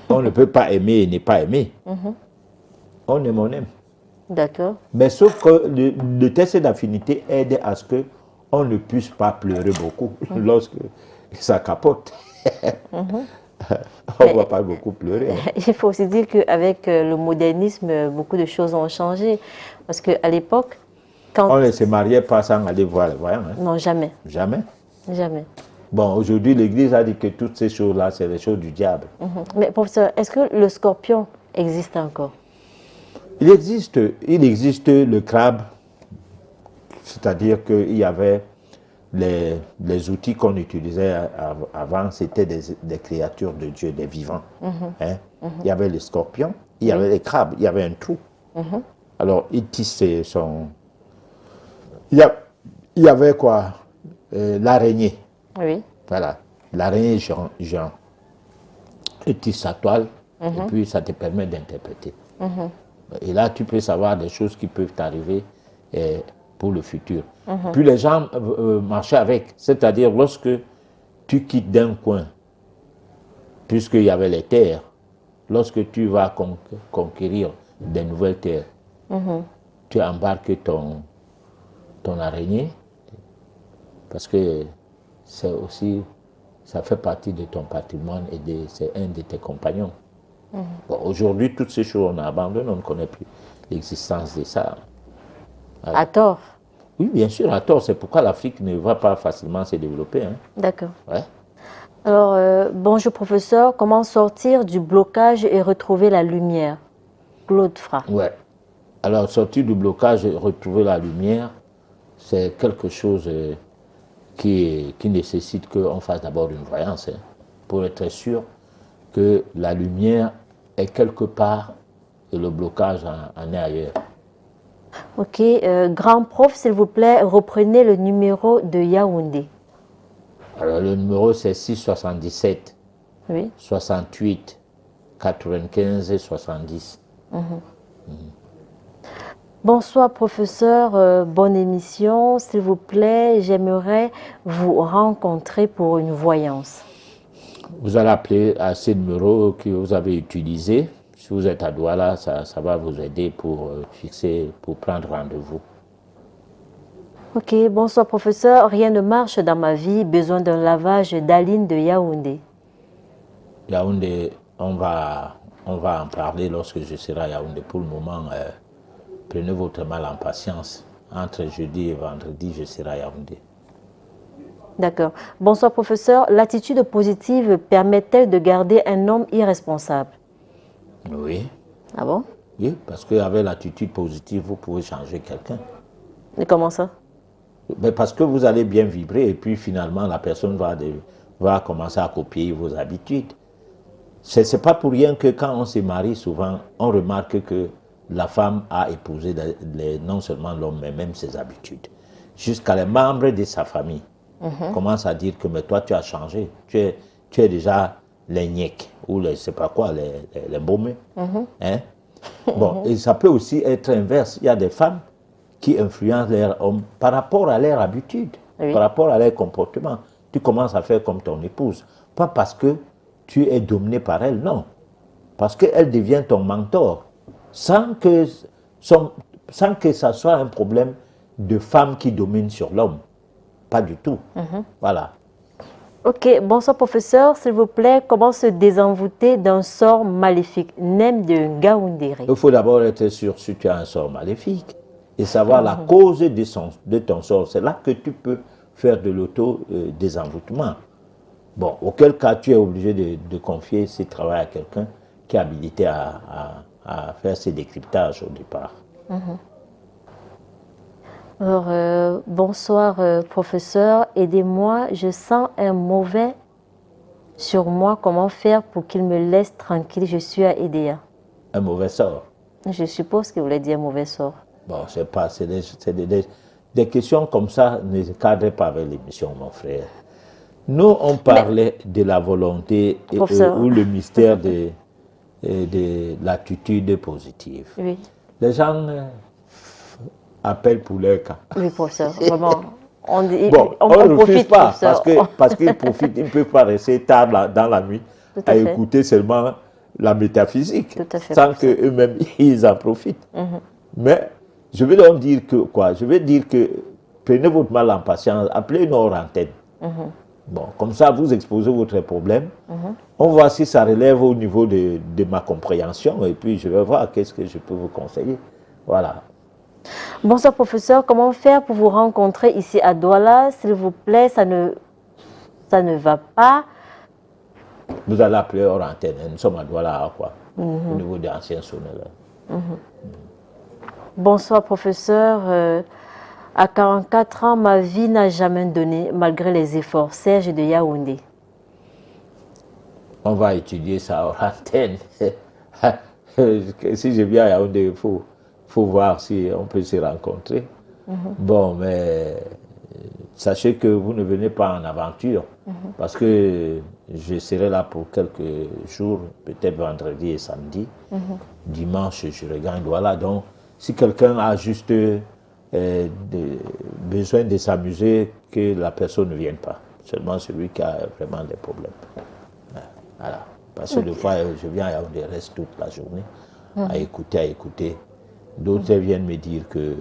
On ne peut pas aimer et ne pas aimer. On aime, on aime. D'accord. Mais sauf que le test d'affinité aide à ce qu'on ne puisse pas pleurer beaucoup lorsque ça capote. On ne va pas beaucoup pleurer. Hein. Il faut aussi dire qu'avec le modernisme, beaucoup de choses ont changé. Parce qu'à l'époque, quand... On ne se mariait pas sans aller voir les voyants. Hein. Non, jamais. Jamais? Jamais. Bon, aujourd'hui, l'Église a dit que toutes ces choses-là, c'est les choses du diable. Mais professeur, est-ce que le scorpion existe encore? Il existe le crabe, c'est-à-dire qu'il y avait les outils qu'on utilisait avant, c'était des créatures de Dieu, des vivants. Hein? Il y avait les scorpions, il y avait les crabes, il y avait un trou. Alors, il tissait son... Il y avait quoi? L'araignée. Oui. Voilà, l'araignée géant. Il tisse sa toile, et puis ça te permet d'interpréter. Et là, tu peux savoir des choses qui peuvent t'arriver pour le futur. Puis les gens marchaient avec. C'est-à-dire, lorsque tu quittes d'un coin, puisqu'il y avait les terres, lorsque tu vas conquérir des nouvelles terres, tu embarques ton araignée, parce que c'est aussi, ça fait partie de ton patrimoine et c'est un de tes compagnons. Bon, aujourd'hui, toutes ces choses, on a abandonné, on ne connaît plus. l'existence de ça. Voilà. À tort? Oui, bien sûr, à tort. C'est pourquoi l'Afrique ne va pas facilement se développer. Hein. D'accord. Ouais. Alors, bonjour professeur, comment sortir du blocage et retrouver la lumière? Claude Fra. Ouais. Alors, sortir du blocage et retrouver la lumière, c'est quelque chose qui nécessite qu'on fasse d'abord une voyance, hein, pour être sûr que la lumière est quelque part et le blocage en est ailleurs. Ok, grand prof, s'il vous plaît, reprenez le numéro de Yaoundé. Alors, le numéro, c'est 677 oui. 68 95 70. Bonsoir professeur, bonne émission. S'il vous plaît, j'aimerais vous rencontrer pour une voyance. Vous allez appeler à ces numéros que vous avez utilisés. Si vous êtes à Douala, ça va vous aider pour pour prendre rendez-vous. Ok, bonsoir professeur. Rien ne marche dans ma vie. Besoin d'un lavage d'Aline de Yaoundé. Yaoundé, on va en parler lorsque je serai à Yaoundé. Pour le moment, prenez votre mal en patience. Entre jeudi et vendredi, je serai à Yaoundé. D'accord. Bonsoir professeur. L'attitude positive permet-elle de garder un homme irresponsable? Oui. Ah bon? Oui, parce qu'avec l'attitude positive, vous pouvez changer quelqu'un. Et comment ça? Mais parce que vous allez bien vibrer et puis finalement la personne va commencer à copier vos habitudes. C'est pas pour rien que quand on se marie souvent, on remarque que la femme a épousé non seulement l'homme, mais même ses habitudes. Jusqu'à les membres de sa famille commencent à dire que mais toi tu as changé, tu es déjà les nièques ou les, je sais pas quoi, les baumés. Hein? Bon, et ça peut aussi être inverse. Il y a des femmes qui influencent leurs hommes par rapport à leurs habitudes, par rapport à leur comportement. Tu commences à faire comme ton épouse. Pas parce que tu es dominé par elle, non. Parce qu'elle devient ton mentor. Sans que ça soit un problème de femme qui domine sur l'homme. Pas du tout. Voilà. Ok, bonsoir professeur, s'il vous plaît, comment se désenvoûter d'un sort maléfique, nem de Gaoundéré? Il faut d'abord être sûr si tu as un sort maléfique et savoir la cause de ton sort. C'est là que tu peux faire de l'auto-désenvoûtement. Bon, auquel cas tu es obligé de confier ce travail à quelqu'un qui est habilité à faire ces décryptages au départ. Alors, bonsoir professeur, aidez-moi, je sens un mauvais sur moi, comment faire pour qu'il me laisse tranquille, je suis à Edea. Un mauvais sort? Je suppose qu'il voulait dire mauvais sort. Bon, je sais pas, c'est des questions comme ça ne cadrent pas avec l'émission, mon frère. Nous, on parlait de la volonté ou le mystère de l'attitude positive. Oui. Les gens appellent pour leur cas. Oui, professeur, vraiment. On ne refuse pas, parce qu'ils profitent, ils ne peuvent pas rester tard dans la nuit à écouter seulement la métaphysique, sans qu'eux-mêmes, ils en profitent. Mais je vais leur dire que quoi? Je vais dire que prenez votre mal en patience, appelez une hors antenne. Bon, comme ça, vous exposez votre problème. On voit si ça relève au niveau de ma compréhension et puis je vais voir qu'est-ce que je peux vous conseiller. Voilà. Bonsoir professeur, comment faire pour vous rencontrer ici à Douala? S'il vous plaît, ça ne va pas. Vous allez appeler hors antenne. Nous sommes à Douala, quoi, au niveau des anciens sonneurs. Bonsoir professeur. À 44 ans, ma vie n'a jamais donné, malgré les efforts. Serge de Yaoundé. On va étudier ça hors antenne. Si je viens à Yaoundé, il faut voir si on peut se rencontrer. Bon, mais sachez que vous ne venez pas en aventure, parce que je serai là pour quelques jours, peut-être vendredi et samedi. Dimanche, je regagne Douala. Donc, si quelqu'un a juste besoin de s'amuser, que la personne ne vienne pas. Seulement celui qui a vraiment des problèmes. Voilà. Parce que des fois, je viens à Yaoundé, reste toute la journée à écouter. D'autres viennent me dire que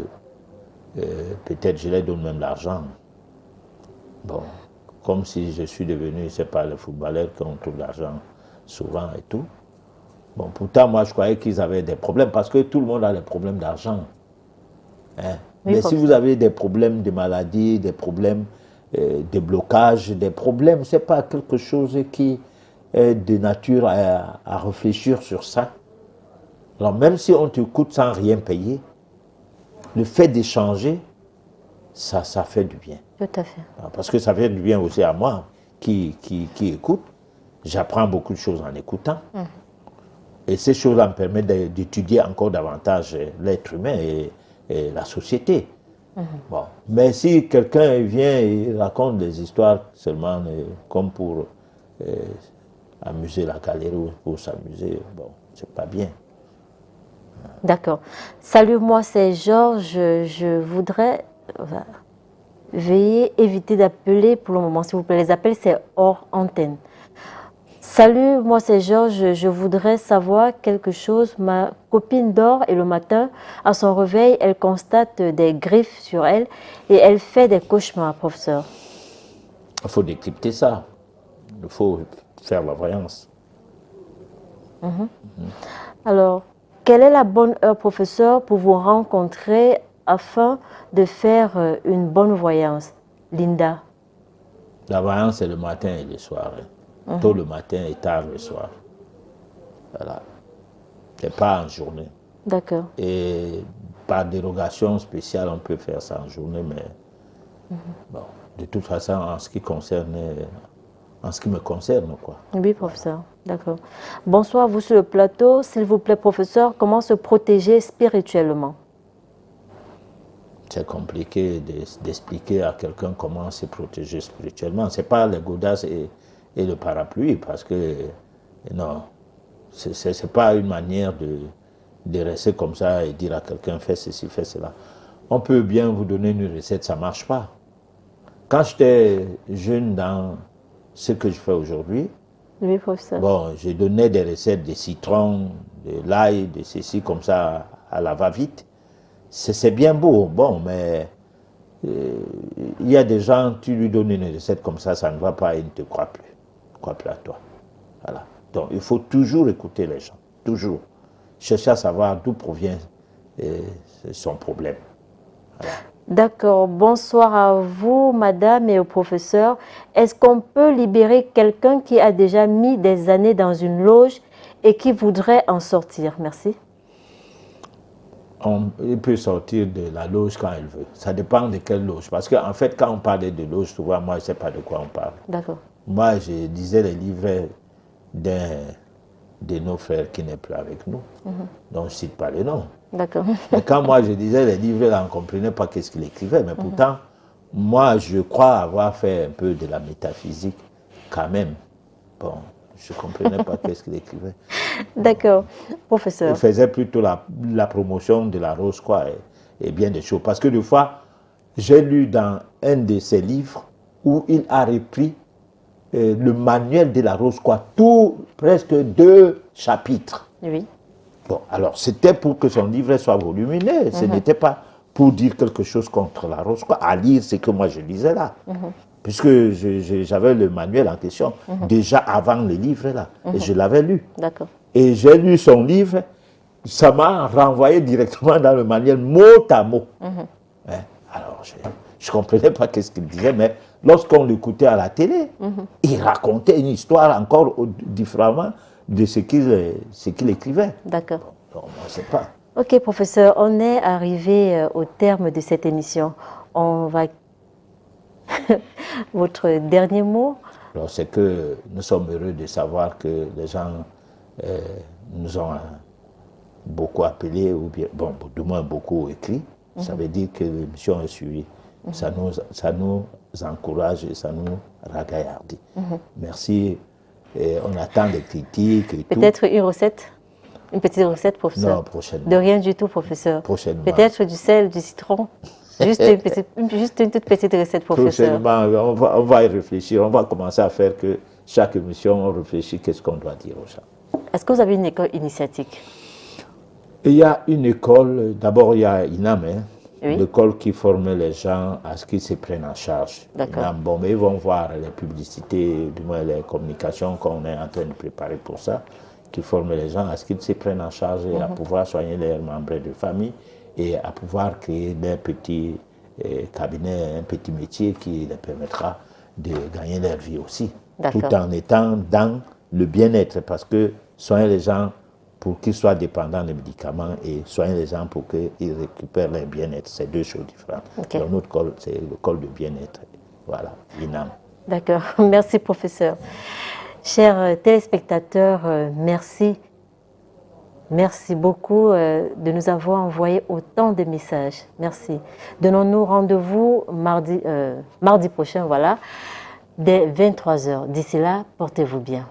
peut-être je leur donne même l'argent. Bon, comme si je suis devenu, c'est pas le footballeur qu'on trouve l'argent souvent et tout. Bon, pourtant, moi, je croyais qu'ils avaient des problèmes, parce que tout le monde a des problèmes d'argent. Hein? Oui, mais si vous avez des problèmes de maladie, des problèmes de blocage, des problèmes, ce n'est pas quelque chose qui est de nature à réfléchir sur ça. Alors, même si on te coûte sans rien payer, le fait d'échanger, ça fait du bien. Tout à fait. Parce que ça fait du bien aussi à moi qui écoute. J'apprends beaucoup de choses en écoutant. Et ces choses-là me permettent d'étudier encore davantage l'être humain et la société. Bon. Mais si quelqu'un vient et raconte des histoires seulement comme pour amuser la galerie ou pour s'amuser, bon, c'est pas bien. D'accord. Salut, moi c'est Georges. Je voudrais... Veuillez éviter d'appeler pour le moment, s'il vous plaît. Les appels, c'est hors antenne. Salut, moi c'est Georges. Je voudrais savoir quelque chose. Ma copine dort et le matin, à son réveil, elle constate des griffes sur elle et elle fait des cauchemars, professeur. Il faut décrypter ça. Il faut faire la voyance. Alors, quelle est la bonne heure, professeur, pour vous rencontrer afin de faire une bonne voyance? Linda. La voyance, c'est le matin et le soir. Tôt le matin et tard le soir. Voilà. C'est pas en journée. D'accord. Et par dérogation spéciale, on peut faire ça en journée, mais bon, de toute façon, en ce qui me concerne, quoi. Oui, professeur. D'accord. Bonsoir, vous sur le plateau. S'il vous plaît, professeur, comment se protéger spirituellement? C'est compliqué d'expliquer à quelqu'un comment se protéger spirituellement. Ce n'est pas les godasses et le parapluie, parce que, non, ce n'est pas une manière de rester comme ça et dire à quelqu'un, fais ceci, fais cela. On peut bien vous donner une recette, ça ne marche pas. Quand j'étais jeune dans ce que je fais aujourd'hui, oui, professeur. Bon, je donnais des recettes de citron, de l'ail, de ceci, comme ça, à la va-vite. C'est bien beau, bon, mais il y a des gens, tu lui donnes une recette comme ça ne va pas, il ne te croit plus. Il ne croit plus à toi. Voilà. Donc, il faut toujours écouter les gens, toujours. Chercher à savoir d'où provient son problème. Voilà. D'accord. Bonsoir à vous, madame, et au professeur. Est-ce qu'on peut libérer quelqu'un qui a déjà mis des années dans une loge et qui voudrait en sortir? Merci. Il peut sortir de la loge quand il veut. Ça dépend de quelle loge. Parce qu'en fait, quand on parlait de loge, souvent, moi, je ne sais pas de quoi on parle. D'accord. Moi, je lisais les livres d'un de nos frères qui n'est plus avec nous. Donc, je ne cite pas les noms. D'accord. Mais quand moi, je lisais les livres, là, on ne comprenait pas qu'est-ce qu'il écrivait. Mais pourtant, moi, je crois avoir fait un peu de la métaphysique quand même. Bon, je ne comprenais pas qu'est-ce qu'il écrivait. D'accord, professeur. Il faisait plutôt la promotion de la rose, quoi, et bien des choses. Parce que des fois, j'ai lu dans un de ses livres où il a repris le manuel de la rose, quoi, presque 2 chapitres. Oui. Bon, alors, c'était pour que son livre soit volumineux. Ce n'était pas pour dire quelque chose contre la rose, quoi, à lire ce que moi je lisais là. Puisque j'avais le manuel en question, déjà avant le livre là, et je l'avais lu. D'accord. Et j'ai lu son livre, ça m'a renvoyé directement dans le manuel, mot à mot. Alors, je ne comprenais pas qu'est-ce qu'il disait, mais lorsqu'on l'écoutait à la télé, il racontait une histoire encore différemment de ce qu'il écrivait. D'accord. Bon, moi, je ne sais pas. Ok, professeur, on est arrivé au terme de cette émission. On va... Votre dernier mot? Alors, c'est que nous sommes heureux de savoir que les gens nous ont beaucoup appelés, ou bien, bon, du moins beaucoup écrit. Ça veut dire que l'émission est suivie. Ça nous encourage et ça nous ragaillardit. Merci. Et on attend des critiques et tout. Peut-être une recette? Une petite recette, professeur? Non, prochainement. De rien du tout, professeur? Prochainement. Peut-être du sel, du citron? Juste une toute petite recette, professeur. Prochainement, on va y réfléchir. On va commencer à faire que chaque émission, on réfléchit qu'est-ce qu'on doit dire aux gens. Est-ce que vous avez une école initiatique? Il y a une école, d'abord il y a INAM, oui. L'école qui forme les gens à ce qu'ils se prennent en charge. D'accord. Bon, mais ils vont voir les publicités, du moins les communications qu'on est en train de préparer pour ça, qui forment les gens à ce qu'ils se prennent en charge et à pouvoir soigner leurs membres de famille et à pouvoir créer des petits cabinets, un petit métier qui leur permettra de gagner leur vie aussi, tout en étant dans le bien-être, parce que soigner les gens pour qu'ils soient dépendants des médicaments et soigner les gens pour qu'ils récupèrent leur bien-être, c'est deux choses différentes. Dans notre col, c'est le col de bien-être, voilà, l'INAM. D'accord, merci professeur. Chers téléspectateurs, merci. Merci beaucoup de nous avoir envoyé autant de messages. Merci. Donnons-nous rendez-vous mardi prochain, voilà, dès 23 h. D'ici là, portez-vous bien.